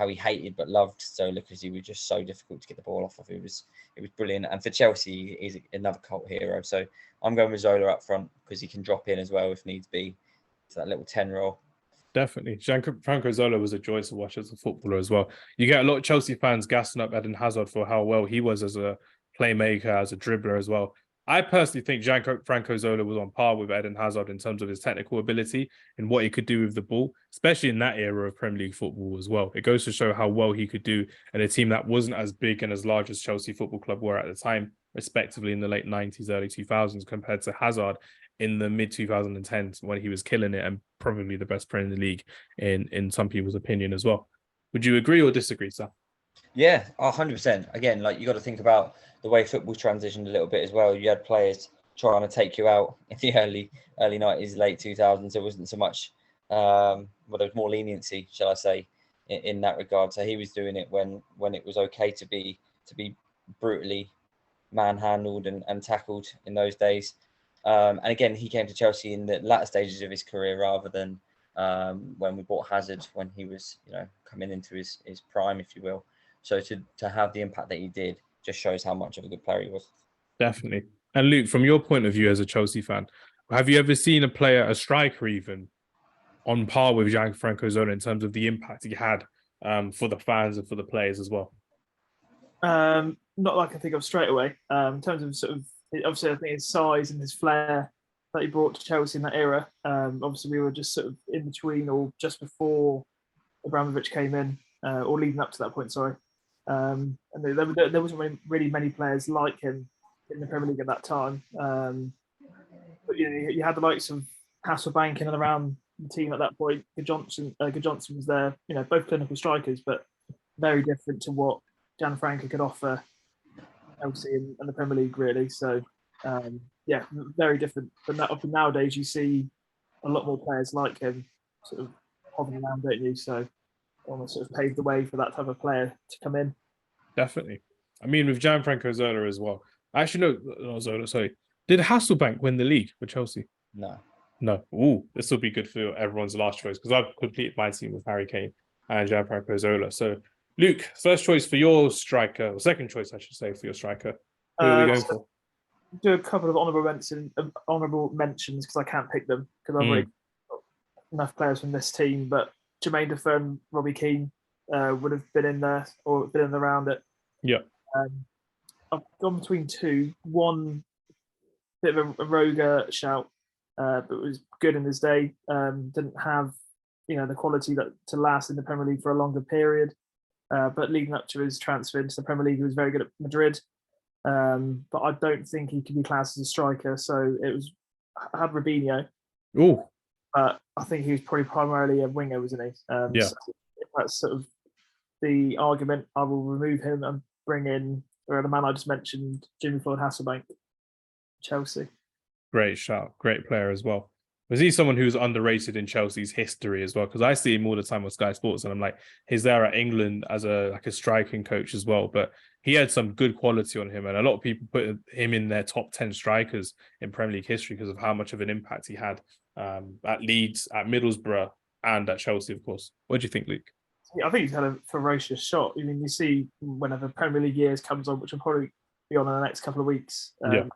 he hated but loved Zola because he was just so difficult to get the ball off of. It was brilliant. And for Chelsea, he's another cult hero. So I'm going with Zola up front because he can drop in as well if needs be. It's that little 10 role.
Definitely. Gianfranco Zola was a joy to watch as a footballer as well. You get a lot of Chelsea fans gassing up Eden Hazard for how well he was as a playmaker, as a dribbler as well. I personally think Gianfranco Zola was on par with Eden Hazard in terms of his technical ability and what he could do with the ball, especially in that era of Premier League football as well. It goes to show how well he could do in a team that wasn't as big and as large as Chelsea Football Club were at the time, respectively in the late 90s, early 2000s, compared to Hazard in the mid 2010s when he was killing it and probably the best player in the league in some people's opinion as well. Would you agree or disagree, Sam?
Yeah, 100%. Again, like you got to think about the way football transitioned a little bit as well. You had players trying to take you out in the early 90s, late 2000s. There wasn't so much, there was more leniency, shall I say, in that regard. So he was doing it when it was okay to be brutally manhandled and tackled in those days. And again, he came to Chelsea in the latter stages of his career rather than when we bought Hazard when he was, coming into his prime, if you will. So to have the impact that he did just shows how much of a good player he was.
Definitely. And Luke, from your point of view as a Chelsea fan, have you ever seen a striker even, on par with Gianfranco Zola in terms of the impact he had for the fans and for the players as well?
Not like I can think of straight away. In terms of sort of, obviously, I think his size and his flair that he brought to Chelsea in that era. Obviously, we were just sort of in between or just before Abramovich came in, or leading up to that point, sorry. And there wasn't really many players like him in the Premier League at that time. But you had the likes of Hasselbank in and around the team at that point. Good Johnson was there. Both clinical strikers, but very different to what Gianfranco could offer Chelsea and the Premier League, really. So very different. But nowadays, you see a lot more players like him sort of hovering around, don't you? So almost sort of paved the way for that type of player to come in.
Definitely. I mean, with Gianfranco Zola as well. Actually, no, Zola, sorry. Did Hasselbank win the league for Chelsea?
No.
Ooh, this will be good for everyone's last choice because I've completed my team with Harry Kane and Gianfranco Zola. So, Luke, first choice for your striker, or second choice, I should say, for your striker. Who are we going for?
Do a couple of honourable mentions because I can't pick them because I've already got enough players from this team, but Jermaine Defoe and Robbie Keane would have been in there or been in the round it.
Yeah.
I've gone between two. One bit of a rogue shout, but was good in his day. Didn't have the quality to last in the Premier League for a longer period. But leading up to his transfer into the Premier League, he was very good at Madrid. But I don't think he could be classed as a striker. So I had Robinho.
Ooh.
But I think he was probably primarily a winger, wasn't he?
Yeah.
So if that's sort of the argument, I will remove him and bring in the man I just mentioned, Jimmy Floyd Hasselbank, Chelsea.
Great shout. Great player as well. Was he someone who's underrated in Chelsea's history as well? Because I see him all the time on Sky Sports, and I'm like, he's there at England as a striking coach as well. But he had some good quality on him, and a lot of people put him in their top 10 strikers in Premier League history because of how much of an impact he had at Leeds, at Middlesbrough, and at Chelsea, of course. What do you think, Luke?
I think he's had a ferocious shot. I mean, you see whenever Premier League years comes on, which will probably be on in the next couple of weeks. Premier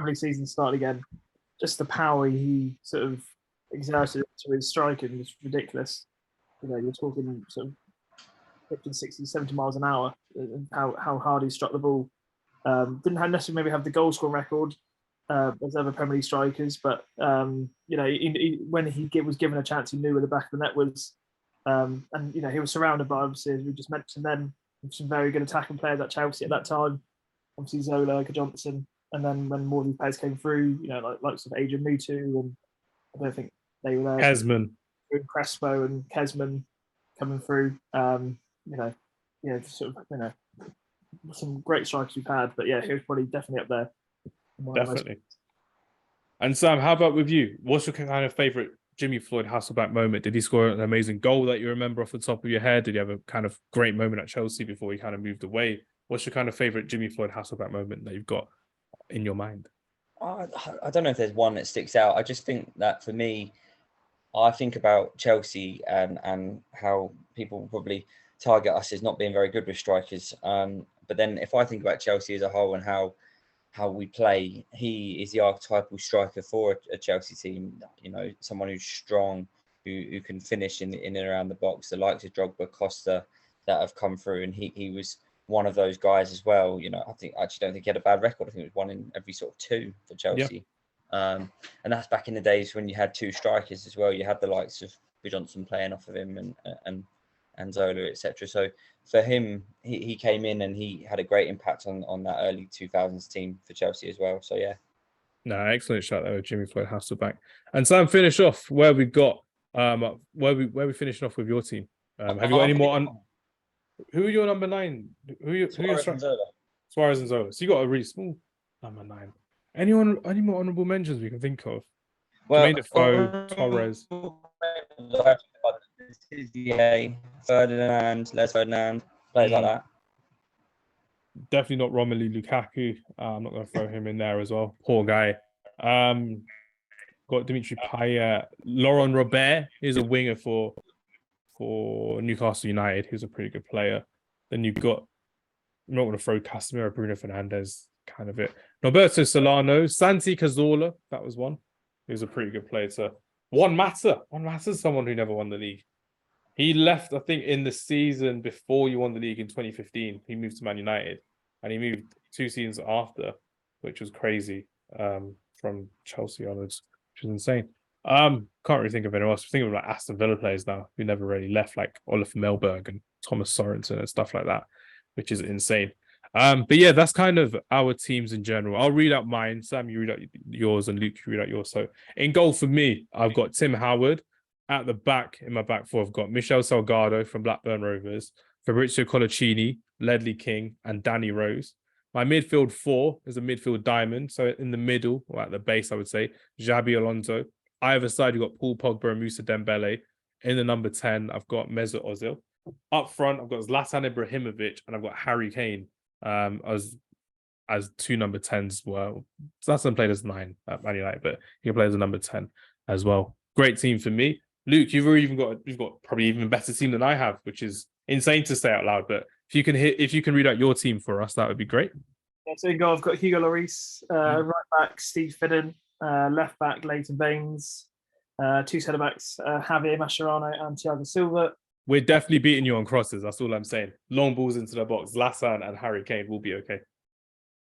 League season starting again. Just the power he sort of exerted to his striking was ridiculous. You know, you're talking sort of 50, 60, 70 miles an hour, and how hard he struck the ball. Didn't necessarily maybe have the goal scoring record as other Premier League strikers, but you know, when he was given a chance, he knew where the back of the net was. And you know, he was surrounded by, obviously, as we just mentioned then, some very good attacking players at Chelsea at that time. Obviously Zola, Johnson, and then when more of these players came through, you know, like sort of Adrian Mutu, and I don't think they were there. Crespo and Kesman coming through. Sort of, you know, some great strikers we've had, but yeah, he was probably definitely up there.
Definitely. And Sam, how about with you? What's your kind of favourite Jimmy Floyd Hasselback moment? Did he score an amazing goal that you remember off the top of your head? Did he have a kind of great moment at Chelsea before he kind of moved away? What's your kind of favourite Jimmy Floyd Hasselback moment that you've got in your mind?
I don't know if there's one that sticks out. I just think that for me, I think about Chelsea and how people probably target us as not being very good with strikers. But then if I think about Chelsea as a whole and how we play, he is the archetypal striker for a Chelsea team. You know, someone who's strong, who can finish in and around the box, the likes of Drogba, Costa that have come through, and he was one of those guys as well. You know, I actually don't think he had a bad record. I think it was one in every sort of two for Chelsea. Yeah. And that's back in the days when you had two strikers as well. You had the likes of Johnson playing off of him and Zola, etc. So for him, he came in and he had a great impact on that early 2000s team for Chelsea as well. So yeah.
No, excellent shot there with Jimmy Floyd Hasselback. And Sam, finish off where we got where we finishing off with your team. Have you got any more on? Who are your number 9?
Suarez and Zola.
Suarez and Zola. So you got a really small number 9. Any more honourable mentions we can think of?
Well,
Defoe, Torres.
Ferdinand, Les Ferdinand, players like that.
Definitely not Romelu Lukaku. I'm not going to throw him in there as well. Poor guy. Got Dimitri Payet. Laurent Robert is a winger for Newcastle United. He's a pretty good player. Then you've got, I'm not going to throw Casemiro, Bruno Fernandes, kind of it. Roberto Solano, Santi Cazorla, that was one. He was a pretty good player. So Juan Mata is someone who never won the league. He left, I think, in the season before you won the league in 2015. He moved to Man United, and he moved 2 seasons after, which was crazy, from Chelsea onwards, which was insane. Can't really think of anyone else. Think of like Aston Villa players now who never really left, like Olaf Melberg and Thomas Sorensen and stuff like that, which is insane. But yeah, that's kind of our teams in general. I'll read out mine. Sam, you read out yours, and Luke, you read out yours. So in goal for me, I've got Tim Howard. At the back, in my back four, I've got Michel Salgado from Blackburn Rovers, Fabrizio Colaccini, Ledley King, and Danny Rose. My midfield 4 is a midfield diamond. So in the middle, or at the base, I would say, Xabi Alonso. Either side, you've got Paul Pogba and Moussa Dembele. In the number 10, I've got Mesut Ozil. Up front, I've got Zlatan Ibrahimovic, and I've got Harry Kane as 2 number 10s. Well, Zlatan played as 9 at Man United, but he can play as a number 10 as well. Great team for me. Luke, you've got probably even better team than I have, which is insane to say out loud. But if you can read out your team for us, that would be great.
Yeah, so in goal, I've got Hugo Lloris, right back Steve Finnan, left back Leighton Baines, 2 centre backs Javier Mascherano and Thiago Silva.
We're definitely beating you on crosses. That's all I'm saying. Long balls into the box. Zlatan and Harry Kane will be okay.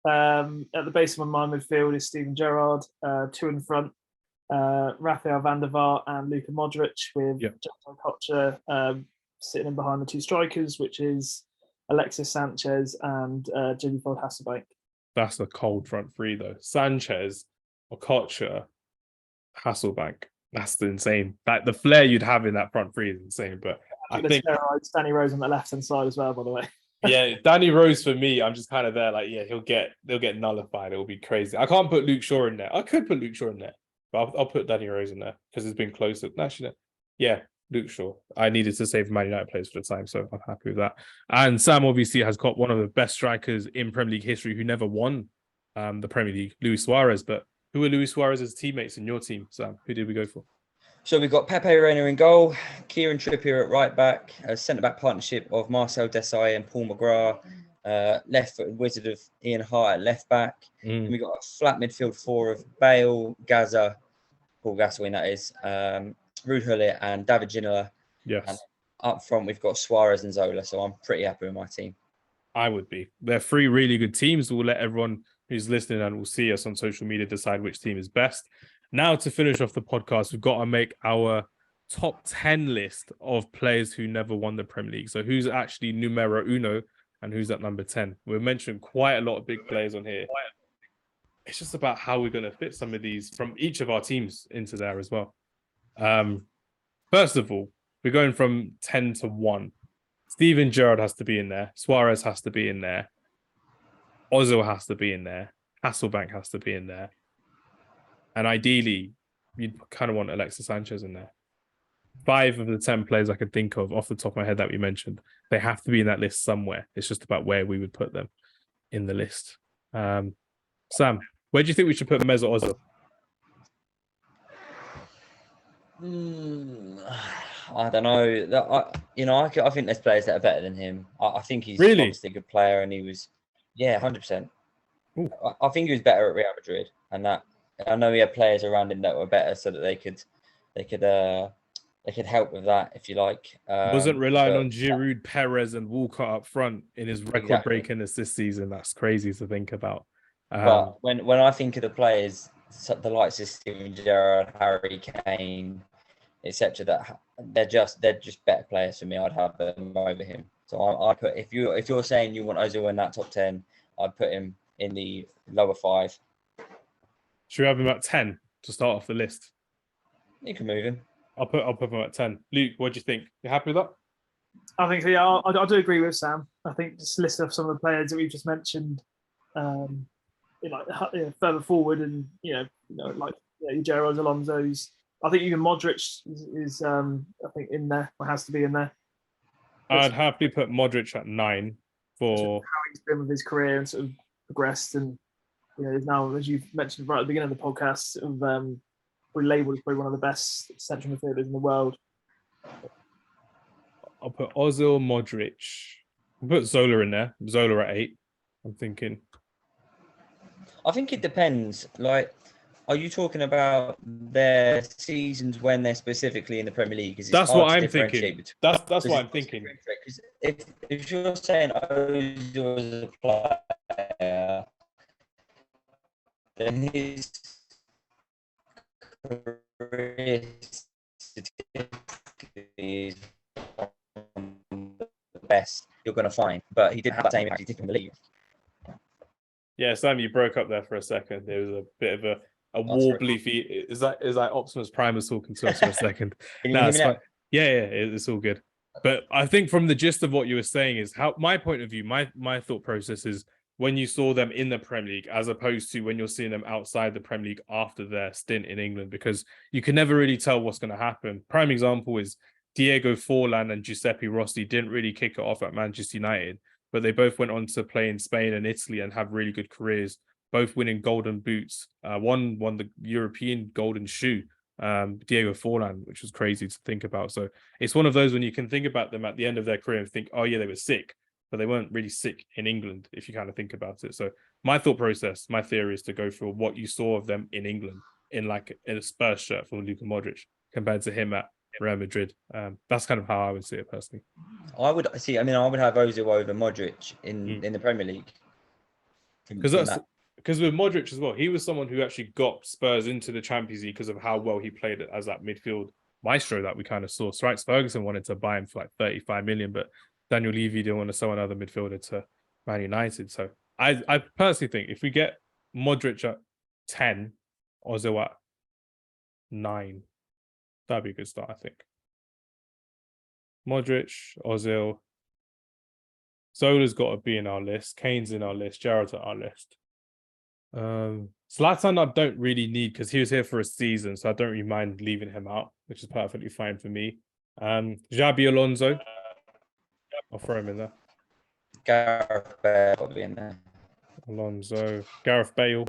At the base of my midfield is Steven Gerrard, 2 in front. Rafael van der Vaart and Luka Modric, with Jonathan Kocher sitting in behind the 2 strikers, which is Alexis Sanchez and Jimmy Floyd Hasselback.
That's a cold front 3 though. Sanchez, Kocher, Hasselback. That's insane. Like the flair you'd have in that front 3 is insane. But I think
Danny Rose on the left hand side as well, by the way.
Yeah, Danny Rose for me, I'm just kind of there. Like, yeah, they'll get nullified. It'll be crazy. I can't put Luke Shaw in there. I could put Luke Shaw in there. But I'll put Danny Rose in there because it's been closer. Actually, no. Yeah, Luke Shaw. I needed to save Man United players for the time, so I'm happy with that. And Sam obviously has got one of the best strikers in Premier League history who never won the Premier League, Luis Suarez. But who are Luis Suarez's teammates in your team, Sam? Who did we go for?
So we've got Pepe Reina in goal, Kieran Trippier at right back, a centre-back partnership of Marcel Desailly and Paul McGrath, left-footed wizard of Ian Hart at left-back. And we've got a flat midfield four of Bale, Gaza, Paul Gascoigne that is, Ruud Gullit and David Ginola.
Yes.
And up front, we've got Suarez and Zola, so I'm pretty happy with my team.
I would be. They're three really good teams. We'll let everyone who's listening and will see us on social media decide which team is best. Now, to finish off the podcast, we've got to make our top 10 list of players who never won the Premier League. So who's actually numero uno and who's at number 10? We've mentioned quite a lot of big players on here. It's just about how we're going to fit some of these from each of our teams into there as well. First of all, we're going from 10 to 1. Steven Gerrard has to be in there. Suarez has to be in there. Ozil has to be in there. Hasselbank has to be in there. And ideally, you'd kind of want Alexis Sanchez in there. 5 of the 10 players I could think of off the top of my head that we mentioned, they have to be in that list somewhere. It's just about where we would put them in the list. Sam, where do you think we should put Mesut Ozil?
I don't know. I think there's players that are better than him. I think he's
Really?
obviously a good player, and he was, 100%. I think he was better at Real Madrid, and that I know he had players around him that were better, so that they could help with that, if you like.
Wasn't relying on Giroud, Perez, and Walker up front in his record-breaking assist season. That's crazy to think about.
But when I think of the players, the likes of Steven Gerrard, Harry Kane, etc., that they're just better players for me. I'd have them over him. So I put if you're saying you want Ozil in that top 10, I'd put him in the lower 5.
Should we have him at 10 to start off the list?
You can move him.
I'll put him at 10. Luke, what do you think? You happy with that?
I think, yeah, I do agree with Sam. I think just list off some of the players that we've just mentioned, further forward, and your Gerrards, Alonso's. I think even Modric is I think in there, or has to be in there.
I'd happily put Modric at 9 for
how he's been with his career and sort of progressed, and now, as you've mentioned right at the beginning of the podcast, we're labelled as probably one of the best central midfielders in the world.
I'll put Ozil, Modric. I'll put Zola in there. Zola at 8. I'm thinking.
I think it depends. Like, are you talking about their seasons when they're specifically in the Premier League?
That's what I'm thinking. That's what I'm thinking.
If you're saying Ozil is a player, then his career is the best you're going to find, but he did have that same impact in the league.
Yeah, Sam, you broke up there for a second. There was a bit of a warbly feet. Is that Optimus Prime was talking to us for a second?
Yeah,
it's all good. But I think from the gist of what you were saying is how my point of view, my thought process is when you saw them in the Premier League as opposed to when you're seeing them outside the Premier League after their stint in England, because you can never really tell what's going to happen. Prime example is Diego Forlan and Giuseppe Rossi didn't really kick it off at Manchester United, but they both went on to play in Spain and Italy and have really good careers, both winning golden boots. One won the European golden shoe, Diego Forlan, which was crazy to think about. So it's one of those when you can think about them at the end of their career and think, oh yeah, they were sick, but they weren't really sick in England, if you kind of think about it. So my thought process, my theory is to go for what you saw of them in England in a Spurs shirt from Luka Modric compared to him at Real Madrid. That's kind of how I would see it personally.
I would have Ozil over Modric in the Premier League.
Because with Modric as well, he was someone who actually got Spurs into the Champions League because of how well he played as that midfield maestro that we kind of saw. So Alex Ferguson wanted to buy him for like 35 million, but Daniel Levy didn't want to sell another midfielder to Man United. So I personally think if we get Modric at 10, Ozil at 9, that'd be a good start, I think. Modric, Ozil. Zola's got to be in our list. Kane's in our list. Gerrard's at our list. Zlatan, I don't really need because he was here for a season, so I don't really mind leaving him out, which is perfectly fine for me. Xabi Alonso, I'll throw him in there.
Gareth Bale probably in there.
Alonso, Gareth Bale,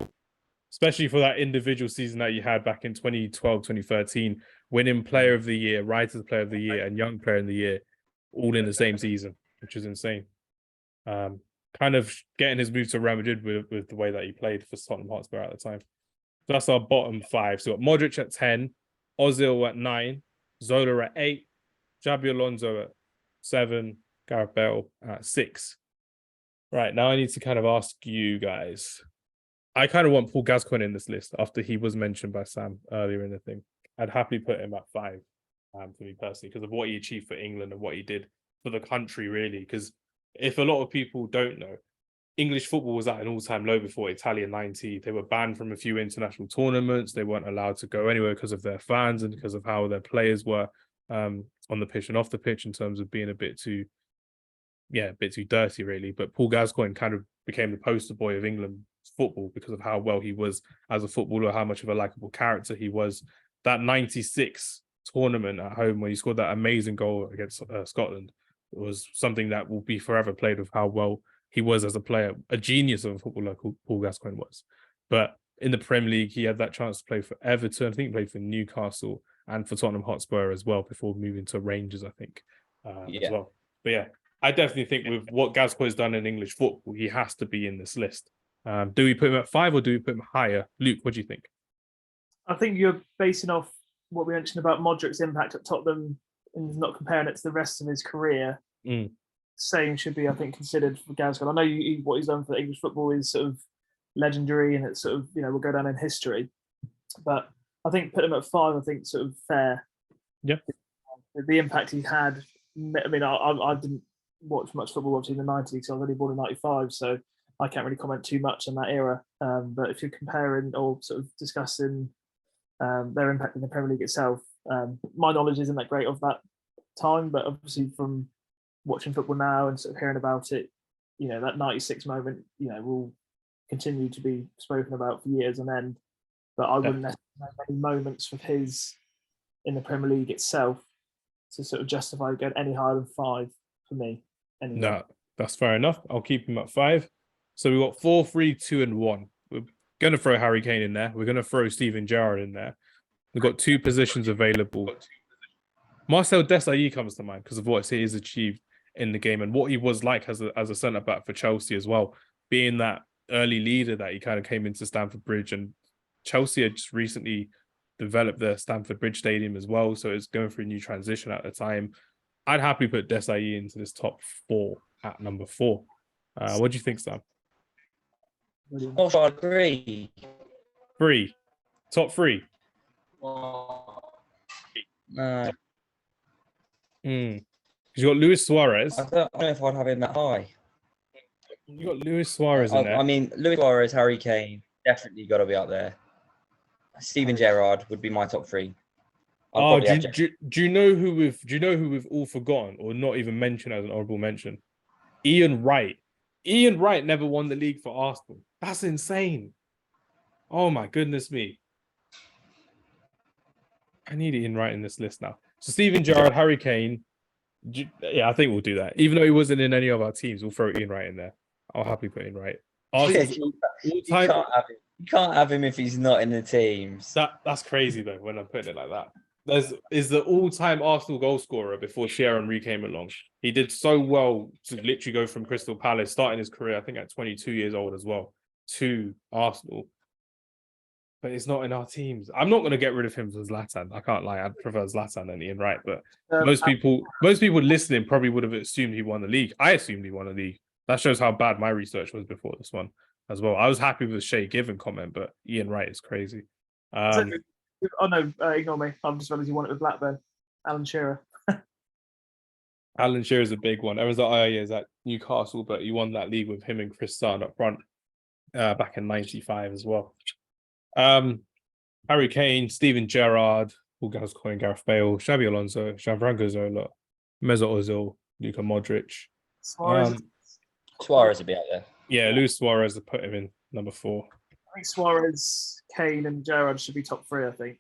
especially for that individual season that you had back in 2012, 2013, winning Player of the Year, Writers Player of the Year, and Young Player of the Year, all in the same season, which is insane. Kind of getting his move to Real Madrid with the way that he played for Tottenham Hotspur at the time. So that's our bottom 5. So we've got Modric at 10, Ozil at 9, Zola at 8, Xabi Alonso at 7, Gareth Bale at 6. Right, now I need to kind of ask you guys. I kind of want Paul Gascoigne in this list after he was mentioned by Sam earlier in the thing. I'd happily put him at 5 for me personally because of what he achieved for England and what he did for the country, really. Because if a lot of people don't know, English football was at an all-time low before Italian 90. They were banned from a few international tournaments. They weren't allowed to go anywhere because of their fans and because of how their players were on the pitch and off the pitch in terms of being a bit too dirty, really. But Paul Gascoigne kind of became the poster boy of England football because of how well he was as a footballer, how much of a likable character he was. That 96 tournament at home when he scored that amazing goal against Scotland was something that will be forever played with how well he was as a player, a genius of a footballer Paul Gascoigne was. But in the Premier League, he had that chance to play for Everton. I think he played for Newcastle and for Tottenham Hotspur as well before moving to Rangers, I think, as well. But yeah, I definitely think with what Gascoigne's done in English football, he has to be in this list. Do we put him at 5 or do we put him higher? Luke, what do you think?
I think you're basing off what we mentioned about Modric's impact at Tottenham and not comparing it to the rest of his career. Same should be, I think, considered for Gascoigne. I know what he's done for English football is sort of legendary and it's sort of, will go down in history. But I think put him at 5, I think sort of fair.
Yeah.
The impact he had, I mean, I didn't watch much football obviously in the 90s because I was only born in 95, so I can't really comment too much on that era. But if you're comparing or sort of discussing their impact in the Premier League itself, my knowledge isn't that great of that time, but obviously from watching football now and sort of hearing about it, that 96 moment, will continue to be spoken about for years on end. But I wouldn't necessarily know many moments of his in the Premier League itself to sort of justify going any higher than 5 for me. Anyway.
No, that's fair enough. I'll keep him at 5. So we've got 4, 3, 2, and 1. We're going to throw Harry Kane in there. We're going to throw Steven Gerrard in there. We've got 2 positions available. Marcel Desailly comes to mind because of what he has achieved in the game and what he was like as a centre-back for Chelsea as well, being that early leader that he kind of came into Stamford Bridge. And Chelsea had just recently developed the Stamford Bridge Stadium as well, so it's going through a new transition at the time. I'd happily put Desailly into this top 4 at number 4. What do you think, Sam?
Also, I agree.
3. Top 3.
No.
You got Luis Suarez.
I don't know if I'd have him that high.
You got Luis Suarez in there.
I mean, Luis Suarez, Harry Kane, definitely got to be up there. Steven Gerrard would be my top 3.
Do you know who we've all forgotten or not even mentioned as an honourable mention? Ian Wright. Ian Wright never won the league for Arsenal. That's insane. Oh my goodness me. I need Ian Wright in this list now. So Steven Gerrard, Harry Kane. Yeah, I think we'll do that. Even though he wasn't in any of our teams, we'll throw Ian Wright in there. I'll happily put Ian Wright.
You can't have him if he's not in the teams.
That's crazy though when I'm putting it like that. Is the all-time Arsenal goal scorer before Thierry Henry came along. He did so well to literally go from Crystal Palace, starting his career, I think at 22 years old as well, to Arsenal. But it's not in our teams. I'm not going to get rid of him for Zlatan. I can't lie. I'd prefer Zlatan than Ian Wright. But most people listening probably would have assumed he won the league. I assumed he won the league. That shows how bad my research was before this one as well. I was happy with the Shay Given comment, but Ian Wright is crazy.
Oh no, ignore me. I'm just realising you won it with Blackburn. Alan Shearer.
Alan Shearer is a big one. Everyone's like, oh yeah, he's at Newcastle, but he won that league with him and Chris Starn up front back in '95 as well. Harry Kane, Steven Gerrard, Paul Gascoigne, Gareth Bale, Xabi Alonso, Gianfranco Zola, Mesut Ozil, Luka Modric.
Suarez would be out there.
Yeah, Luis Suarez, I put him in number 4.
I think Suarez, Kane, and Gerrard should be top three. I think.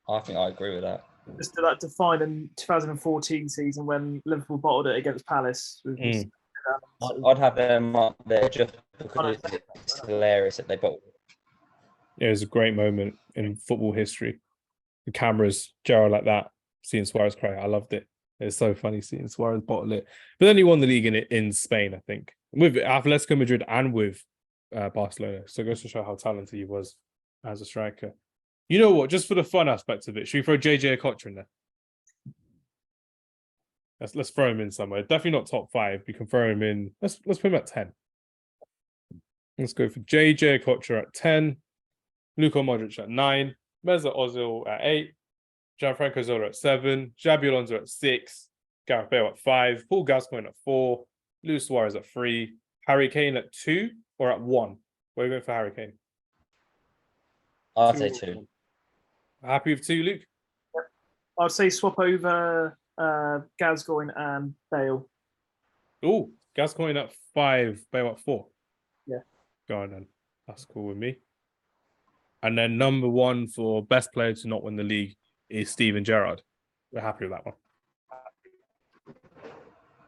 I think I agree with that.
Just to that define in 2014 season when Liverpool bottled it against Palace.
I'd have them up there just because it's hilarious that they bottled it.
Yeah, it was a great moment in football history. The cameras, Gerrard like that, seeing Suarez cry. I loved it. It's so funny seeing Suarez bottle it. But then he won the league in Spain, I think, with Atletico Madrid and with Barcelona. So it goes to show how talented he was as a striker. You know what? Just for the fun aspect of it, should we throw JJ Okocha in there? Let's throw him in somewhere. Definitely not top 5. We can throw him in. Let's put him at 10. Let's go for JJ Okocha at 10. Luka Modric at 9. Mesut Ozil at 8. Gianfranco Zola at 7. Xabi Alonso at 6. Gareth Bale at 5. Paul Gascoigne at 4. Luis Suarez at 3. Harry Kane at 2 or at 1? Where are you going for Harry Kane?
I'd say 2.
Happy with 2, Luke?
I'd say swap over Gascoigne and Bale.
Oh, Gascoigne at 5, Bale at 4.
Yeah.
Go on then. That's cool with me. And then number 1 for best player to not win the league is Steven Gerrard. We're happy with that one.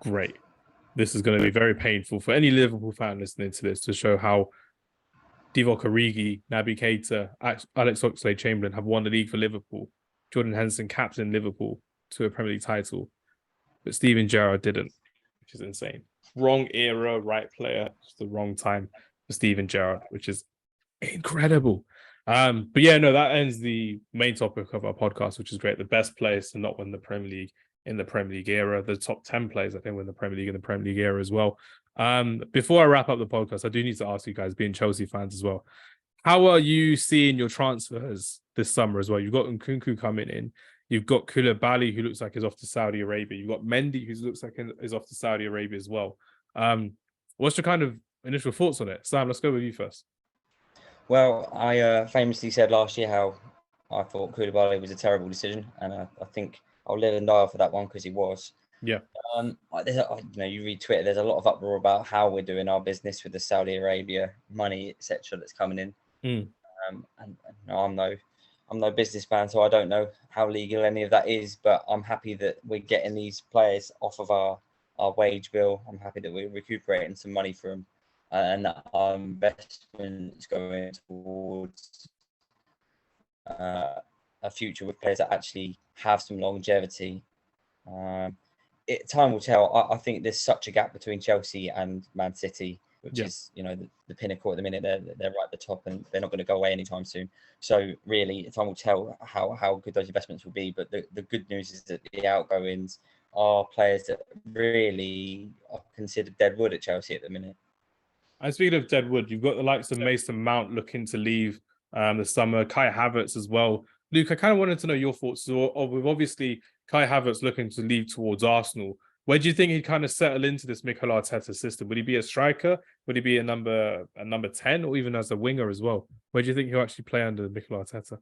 Great. This is going to be very painful for any Liverpool fan listening to this to show how Divock Origi, Naby Keita, Alex Oxlade-Chamberlain have won the league for Liverpool. Jordan Henderson captained Liverpool to a Premier League title, but Steven Gerrard didn't, which is insane. Wrong era, right player, just the wrong time for Steven Gerrard, which is incredible. But yeah, no, that ends the main topic of our podcast, which is great. The best players to not win the Premier League in the Premier League era. The top 10 players, I think, win the Premier League in the Premier League era as well. Before I wrap up the podcast, I do need to ask you guys, being Chelsea fans as well, how are you seeing your transfers this summer as well? You've got Nkunku coming in. You've got Koulibaly, who looks like he's off to Saudi Arabia. You've got Mendy, who looks like he's off to Saudi Arabia as well. What's your kind of initial thoughts on it? Sam, let's go with you first.
Well, I famously said last year how I thought Koulibaly was a terrible decision, and I think I'll live and die for that one because he was.
Yeah.
You read Twitter. There's a lot of uproar about how we're doing our business with the Saudi Arabia money, etc. That's coming in. And I'm no businessman, so I don't know how legal any of that is. But I'm happy that we're getting these players off of our wage bill. I'm happy that we're recuperating some money for them, and that our investments going towards a future with players that actually have some longevity. Time will tell. I think there's such a gap between Chelsea and Man City, which is, the pinnacle at the minute. They're right at the top, and they're not going to go away anytime soon. So really, time will tell how good those investments will be. But the good news is that the outgoings are players that really are considered dead wood at Chelsea at the minute.
And speaking of dead wood, you've got the likes of Mason Mount looking to leave this summer. Kai Havertz as well. Luke, I kind of wanted to know your thoughts. With obviously Kai Havertz looking to leave towards Arsenal, where do you think he'd kind of settle into this Mikel Arteta system? Would he be a striker? Would he be a number 10, or even as a winger as well? Where do you think he'll actually play under Mikel Arteta?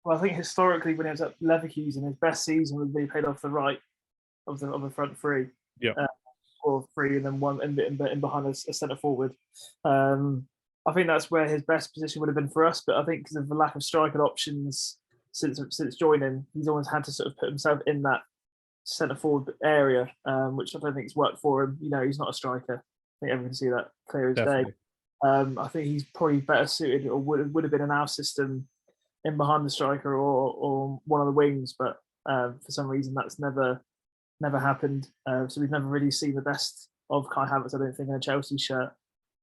Well, I think historically, when he was at Leverkusen, his best season would be played off the right of the front three.
Yeah.
Or 3 and then 1 in behind a centre forward. I think that's where his best position would have been for us. But I think because of the lack of striker options since joining, he's always had to sort of put himself in that centre forward area, which I don't think has worked for him. He's not a striker. I think everyone can see that clear as day. I think he's probably better suited, or would have been in our system, in behind the striker or one of the wings. But for some reason, that's never happened. So we've never really seen the best of Kai Havertz, I don't think, in a Chelsea shirt.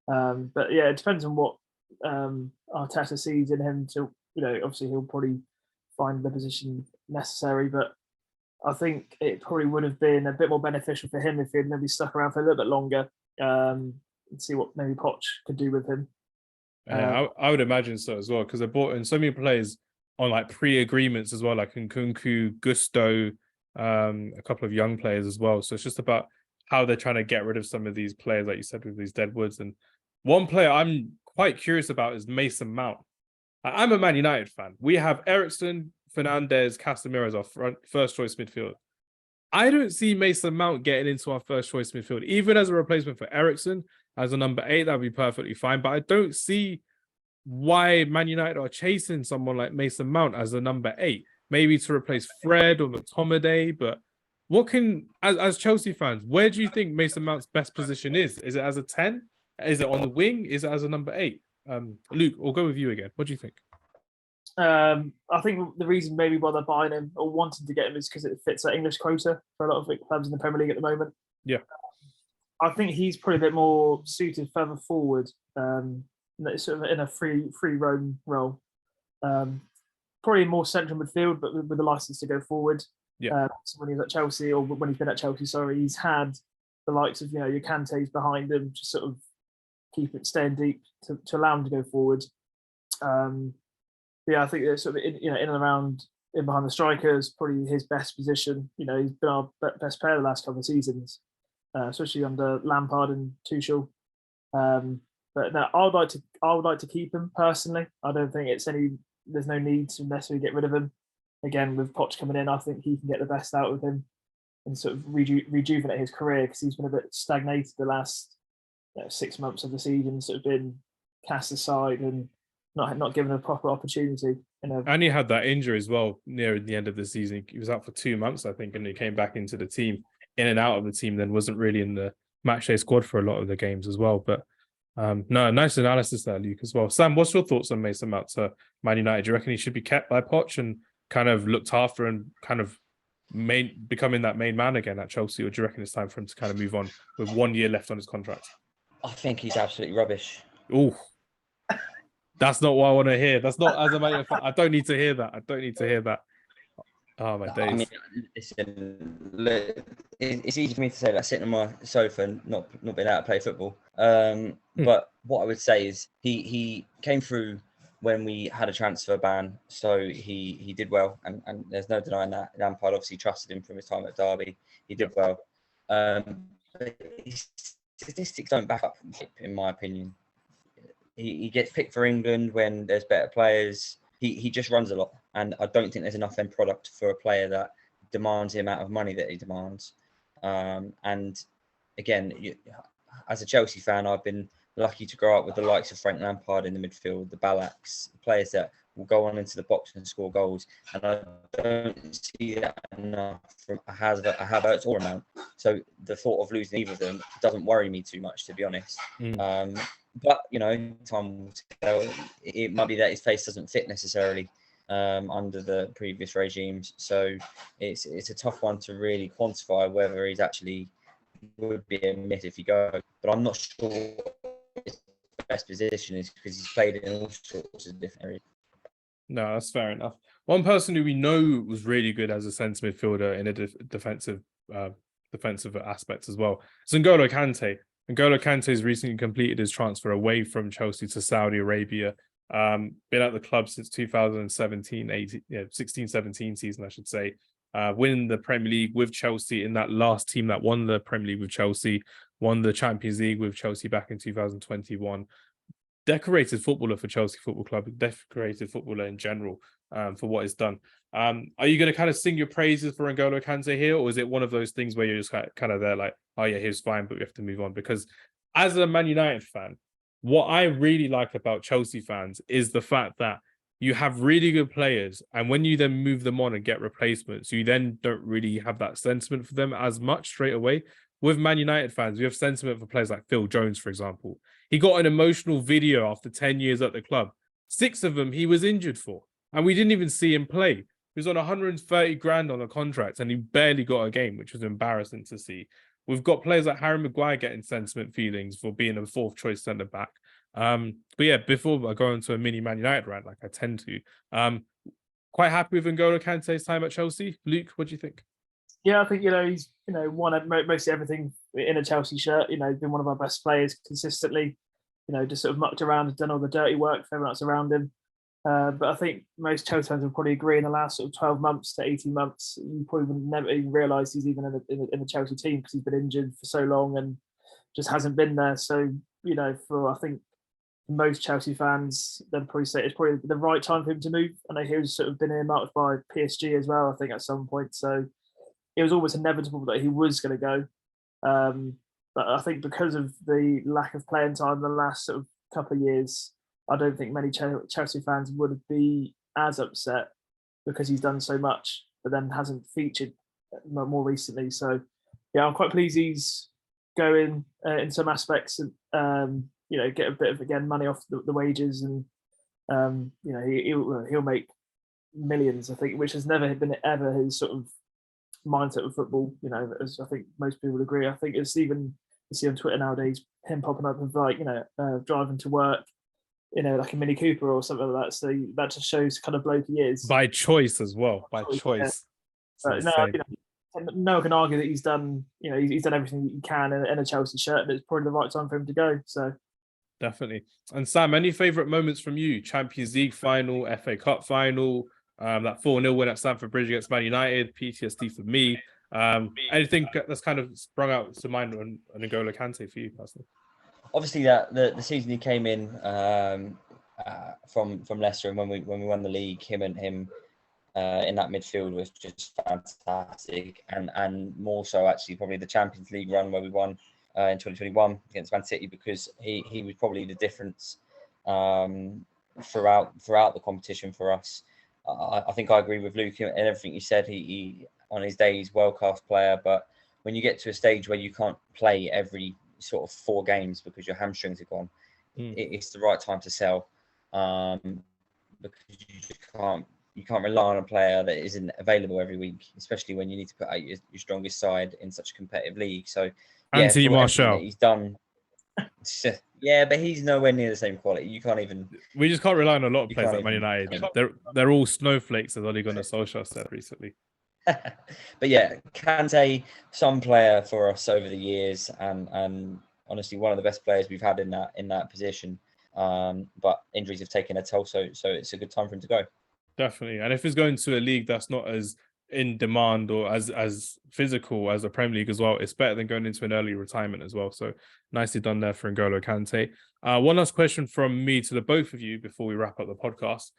But yeah, it depends on what Arteta sees in him. To obviously he'll probably find the position necessary, but I think it probably would have been a bit more beneficial for him if he'd maybe stuck around for a little bit longer and see what maybe Poch could do with him.
I would imagine so as well, because they brought in so many players on like pre-agreements as well, like Nkunku, Gusto, a couple of young players as well. So it's just about how they're trying to get rid of some of these players, like you said, with these deadwoods. And one player I'm quite curious about is Mason Mount. I'm a Man United fan. We have Eriksen, Fernandes, Casemiro as our first choice midfield. I don't see Mason Mount getting into our first choice midfield, even as a replacement for Eriksen. As a number 8, that would be perfectly fine. But I don't see why Man United are chasing someone like Mason Mount as a number 8, maybe to replace Fred or McTominay. But what can, as Chelsea fans, where do you think Mason Mount's best position is? Is it as a 10? Is it on the wing? Is it as a number 8? Luke, I'll go with you again. What do you think?
I think the reason maybe why they're buying him or wanting to get him is because it fits that English quota for a lot of clubs in the Premier League at the moment.
Yeah.
I think he's probably a bit more suited further forward, sort of in a free roam role. Probably more central midfield, but with the license to go forward.
Yeah.
So when he's at Chelsea, or when he's been at Chelsea, sorry, he's had the likes of, your Kante's behind him to sort of keep it staying deep to allow him to go forward. Yeah, I think it's sort of in and around in behind the striker is probably his best position. He's been our best player the last couple of seasons, especially under Lampard and Tuchel. But no, I would like to keep him personally. I don't think there's no need to necessarily get rid of him. Again, with Poch coming in, I think he can get the best out of him and sort of rejuvenate his career, because he's been a bit stagnated the last 6 months of the season, sort of been cast aside and not given a proper opportunity.
And he had that injury as well near the end of the season. He was out for 2 months, I think, and he came back into the team, in and out of the team, then wasn't really in the matchday squad for a lot of the games as well. But no, nice analysis there, Luke, as well. Sam, what's your thoughts on Mason Mount to Man United? Do you reckon he should be kept by Poch and kind of looked after and kind of becoming that main man again at Chelsea, or do you reckon it's time for him to kind of move on with 1 year left on his contract?
I think he's absolutely rubbish.
Oh, that's not what I want to hear. That's not, as a Man United fan, I don't need to hear that. Oh, my days.
I mean, listen, look, it's easy for me to say that sitting on my sofa and not being able to play football. But what I would say is he came through when we had a transfer ban, so he did well, and there's no denying that. Lampard obviously trusted him from his time at Derby. He did well. But his statistics don't back up, in my opinion. He gets picked for England when there's better players. He just runs a lot, and I don't think there's enough end product for a player that demands the amount of money that he demands. And again, as a Chelsea fan, I've been lucky to grow up with the likes of Frank Lampard in the midfield, the Balaks, players that will go on into the box and score goals. And I don't see that enough from a Havertz or a Mount. So the thought of losing either of them doesn't worry me too much, to be honest. But, time will tell. It might be that his face doesn't fit necessarily under the previous regimes. So it's a tough one to really quantify whether he's actually would be a miss if he goes. But I'm not sure his best position is, because he's played in all sorts of different areas.
No, that's fair enough. One person who we know was really good as a centre midfielder in a defensive aspects as well is N'Golo Kante. N'Golo Kante has recently completed his transfer away from Chelsea to Saudi Arabia. Been at the club since 16-17 season, I should say. Winning the Premier League with Chelsea in that last team that won the Premier League with Chelsea, won the Champions League with Chelsea back in 2021. Decorated footballer for Chelsea Football Club, decorated footballer in general for what he's done. Are you going to kind of sing your praises for N'Golo Kante here, or is it one of those things where you're just kind of there like, oh yeah, he was fine, but we have to move on? Because as a Man United fan, what I really like about Chelsea fans is the fact that you have really good players, and when you then move them on and get replacements, you then don't really have that sentiment for them as much straight away. With Man United fans, we have sentiment for players like Phil Jones, for example. He got an emotional video after 10 years at the club. 6 of them he was injured for, and we didn't even see him play. He was on 130 grand on a contract, and he barely got a game, which was embarrassing to see. We've got players like Harry Maguire getting sentiment feelings for being a 4th choice centre back. But yeah, before I go into a mini Man United rant, like I tend to, quite happy with N'Golo Kante's time at Chelsea. Luke, what do you think?
Yeah, I think he's won mostly everything in a Chelsea shirt. Been one of our best players consistently. Just sort of mucked around and done all the dirty work for everyone else around him. But I think most Chelsea fans will probably agree in the last sort of 12 months to 18 months, you probably would never even realise he's even in the Chelsea team, because he's been injured for so long and just hasn't been there. So, for I think most Chelsea fans, they'd probably say it's probably the right time for him to move. I know he was sort of been earmarked by PSG as well, I think, at some point. So it was always inevitable that he was going to go. But I think because of the lack of playing time the last sort of couple of years, I don't think many Chelsea fans would be as upset because he's done so much, but then hasn't featured more recently. So, yeah, I'm quite pleased he's going in some aspects and get a bit of money off the wages, and he'll make millions, I think, which has never been ever his sort of mindset with football. As I think most people would agree. I think it's even you see on Twitter nowadays him popping up with driving to work, like a Mini Cooper or something like that. So that just shows kind of bloke he is
by choice as well. By choice.
Yeah. No one can argue that he's done. He's done everything that he can in a Chelsea shirt, and it's probably the right time for him to go. So.
Definitely. And Sam, any favourite moments from you? Champions League final, FA Cup final, that 4-0 win at Stamford Bridge against Man United, PTSD for me. Anything that's kind of sprung out to mind on N'Golo Kante for you personally?
Obviously, that the season he came in from Leicester, and when we won the league, him in that midfield was just fantastic, and more so actually probably the Champions League run where we won in 2021 against Man City, because he was probably the difference throughout the competition for us. I think I agree with Luke and everything you said. He on his day he's world-class player, but when you get to a stage where you can't play every sort of 4 games because your hamstrings are gone, it's the right time to sell, because you can't rely on a player that isn't available every week, especially when you need to put out your strongest side in such a competitive league. So
Anthony Martial,
he's done. Yeah, but he's nowhere near the same quality. You can't even.
We just can't rely on a lot of players at Man United. They're all snowflakes, as Ole Gunnar Solskjaer said recently.
But yeah, Kante, some player for us over the years, and honestly one of the best players we've had in that position. But injuries have taken a toll, so it's a good time for him to go.
Definitely, and if he's going to a league that's not as in demand or as physical as the Premier League as well, it's better than going into an early retirement as well. So nicely done there for N'Golo Kante. One last question from me to the both of you before we wrap up the podcast.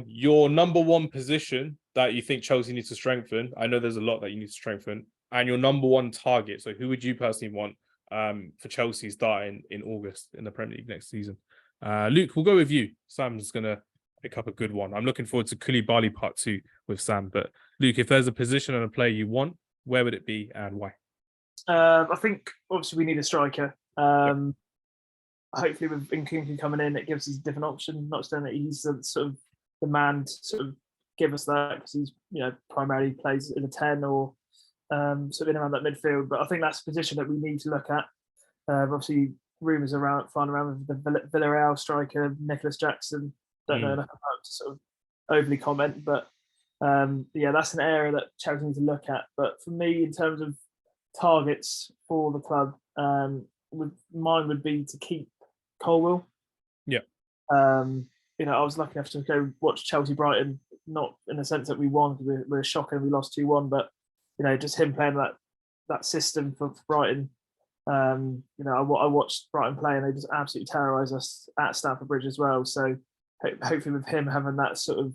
Your number one position that you think Chelsea needs to strengthen. I know there's a lot that you need to strengthen, and your number one target. So who would you personally want for Chelsea starting in August in the Premier League next season? Luke, we'll go with you. Sam's gonna pick up a good one. I'm looking forward to Koulibaly part 2 with Sam. But Luke, if there's a position and a player you want, where would it be and why?
I think obviously we need a striker. Hopefully with Nkunku coming in, it gives us a different option. Not saying that he's sort of the man to sort of give us that, because he's primarily plays in a 10 or sort of in around that midfield. But I think that's a position that we need to look at. Obviously, rumours flying around with the Villarreal striker Nicholas Jackson. Don't know enough about to sort of overly comment, but that's an area that Chelsea need to look at. But for me, in terms of targets for the club, mine would be to keep Colwill.
Yeah.
I was lucky enough to go watch Chelsea Brighton, not in the sense that we won, we're shocking, we lost 2-1, but just him playing that system for Brighton. I watched Brighton play and they just absolutely terrorised us at Stamford Bridge as well. So hopefully with him having that sort of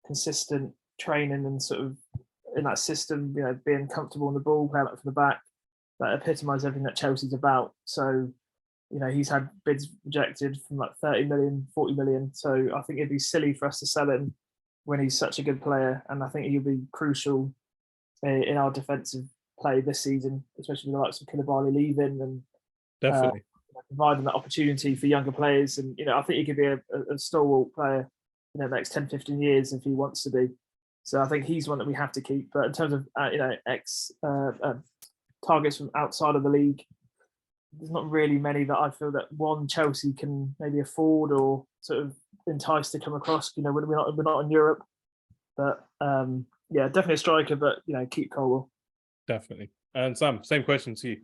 consistent training and sort of in that system, being comfortable on the ball, playing up from the back, that epitomised everything that Chelsea's about. So, he's had bids rejected from like 30 million, 40 million. So I think it'd be silly for us to sell him when he's such a good player. And I think he'll be crucial in our defensive play this season, especially with the likes of Koulibaly leaving and
definitely
providing that opportunity for younger players. And, I think he could be a stalwart player in the next 10, 15 years if he wants to be. So I think he's one that we have to keep. But in terms of, targets from outside of the league, there's not really many that I feel that Chelsea can maybe afford or sort of entice to come across. We're not in Europe, but definitely a striker. But keep Colwill.
Definitely. And Sam, same question to you.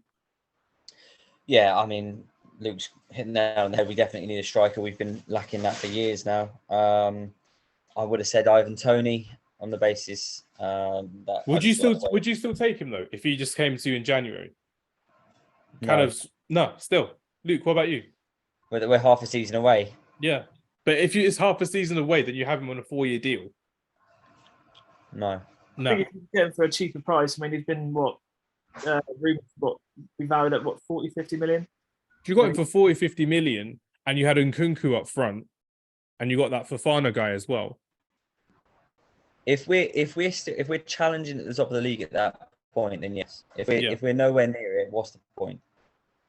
Yeah, I mean, Luke's hitting there on the head. We definitely need a striker. We've been lacking that for years now. I would have said Ivan Toney on the basis that.
Would you still take him though if he just came to you in January? No, still. Luke, what about you?
We're half a season away.
Yeah, but if it's half a season away, then you have him on a 4-year deal.
No.
I think if you get him for a cheaper price, I mean, he's been we valued at 40, 50 million.
If you got him for 40, 50 million and you had Nkunku up front, and you got that Fofana guy as well.
If we're challenging at the top of the league at that point, then yes. If we're nowhere near it, what's the point?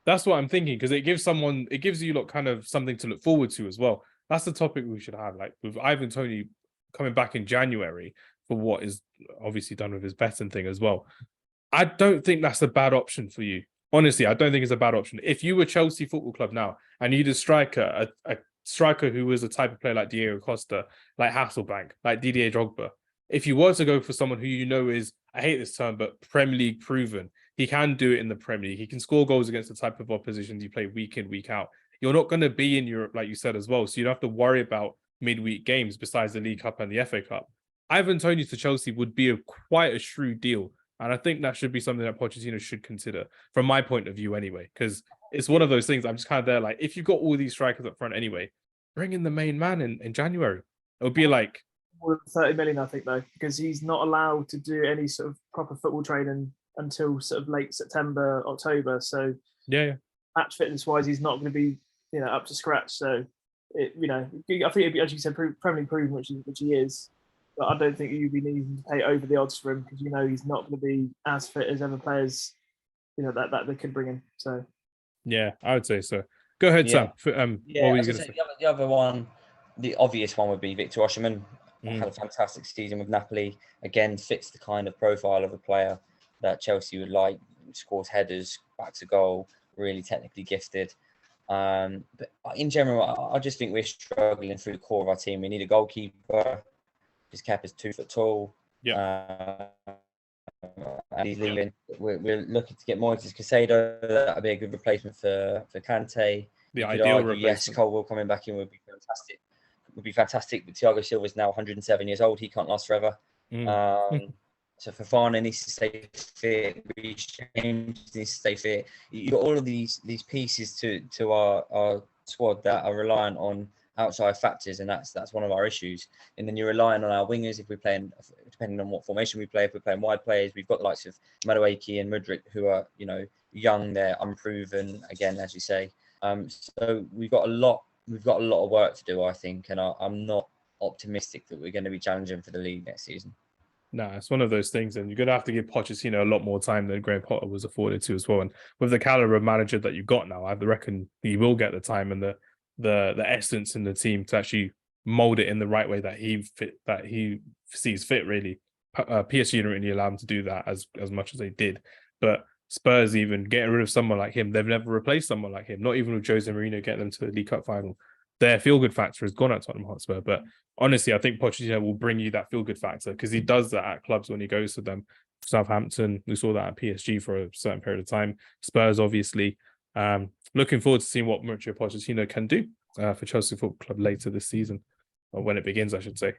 That's what I'm thinking, because it gives you kind of something to look forward to as well. That's the topic we should have, like with Ivan Toney coming back in January for what is obviously done with his betting thing as well. I don't think that's a bad option for you. Honestly, I don't think it's a bad option. If you were Chelsea Football Club now and you need a striker, a striker who was a type of player like Diego Costa, like Hasselbank, like Didier Drogba, if you were to go for someone who you know is, I hate this term, but Premier League proven, he can do it in the Premier League. He can score goals against the type of oppositions you play week in, week out. You're not going to be in Europe, like you said as well, so you don't have to worry about midweek games besides the League Cup and the FA Cup. Ivan Toney to Chelsea would be quite a shrewd deal. And I think that should be something that Pochettino should consider, from my point of view anyway, because it's one of those things. I'm just kind of there, like, if you've got all these strikers up front anyway, bring in the main man in January. It'll be like...
More than 30 million, I think, though, because he's not allowed to do any sort of proper football training until sort of late September, October. So match fitness-wise, he's not going to be, up to scratch. So, I think it'd be, as you said, Premier League proven, which he is. But I don't think you'd be needing to pay over the odds for him, because he's not going to be as fit as other players, that they could bring in. So,
yeah, I would say so. Go ahead, Sam. What were you going to say?
The other one, the obvious one would be Victor Osimhen. Had a fantastic season with Napoli. Again, fits the kind of profile of a player that Chelsea would like. Scores headers, back to goal, really technically gifted. But in general, I just think we're struggling through the core of our team. We need a goalkeeper. His cap is 2 foot tall. And he's leaving. We're looking to get Moises Caicedo. That'd be a good replacement for Kante.
The ideal replacement.
Yes, Colwell coming back in would be fantastic. But Thiago Silva is now 107 years old. He can't last forever. So Fofana needs to stay fit. James needs to stay fit. You've got all of these pieces to our squad that are reliant on outside factors, and that's one of our issues. And then you're relying on our wingers if we're playing, depending on what formation we play. If we're playing wide players, we've got the likes of Madueke and Mudryk, who are young, they're unproven. Again, as you say, so we've got a lot of work to do, I think, and I'm not optimistic that we're going to be challenging for the league next season.
No, it's one of those things, and you're going to have to give Pochettino a lot more time than Graham Potter was afforded to as well. And with the caliber of manager that you've got now, I reckon he will get the time and the essence in the team to actually mold it in the right way that he sees fit. Really, PSG didn't really allow him to do that as much as they did, but Spurs, even getting rid of someone like him, they've never replaced someone like him. Not even with Jose Mourinho getting them to the League Cup final. Their feel-good factor has gone at Tottenham Hotspur. But honestly, I think Pochettino will bring you that feel-good factor, because he does that at clubs when he goes to them. Southampton, we saw that at PSG for a certain period of time. Spurs, obviously. Looking forward to seeing what Mauricio Pochettino can do for Chelsea Football Club later this season, or when it begins, I should say.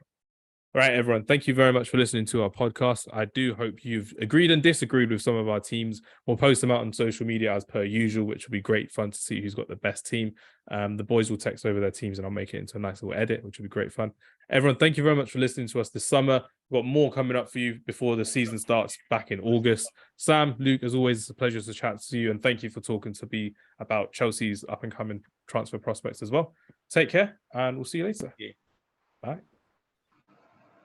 All right, everyone. Thank you very much for listening to our podcast. I do hope you've agreed and disagreed with some of our teams. We'll post them out on social media as per usual, which will be great fun to see who's got the best team. The boys will text over their teams and I'll make it into a nice little edit, which will be great fun. Everyone, thank you very much for listening to us this summer. We've got more coming up for you before the season starts back in August. Sam, Luke, as always, it's a pleasure to chat to you, and thank you for talking to me about Chelsea's up-and-coming transfer prospects as well. Take care, and we'll see you later.
Thank you.
Bye.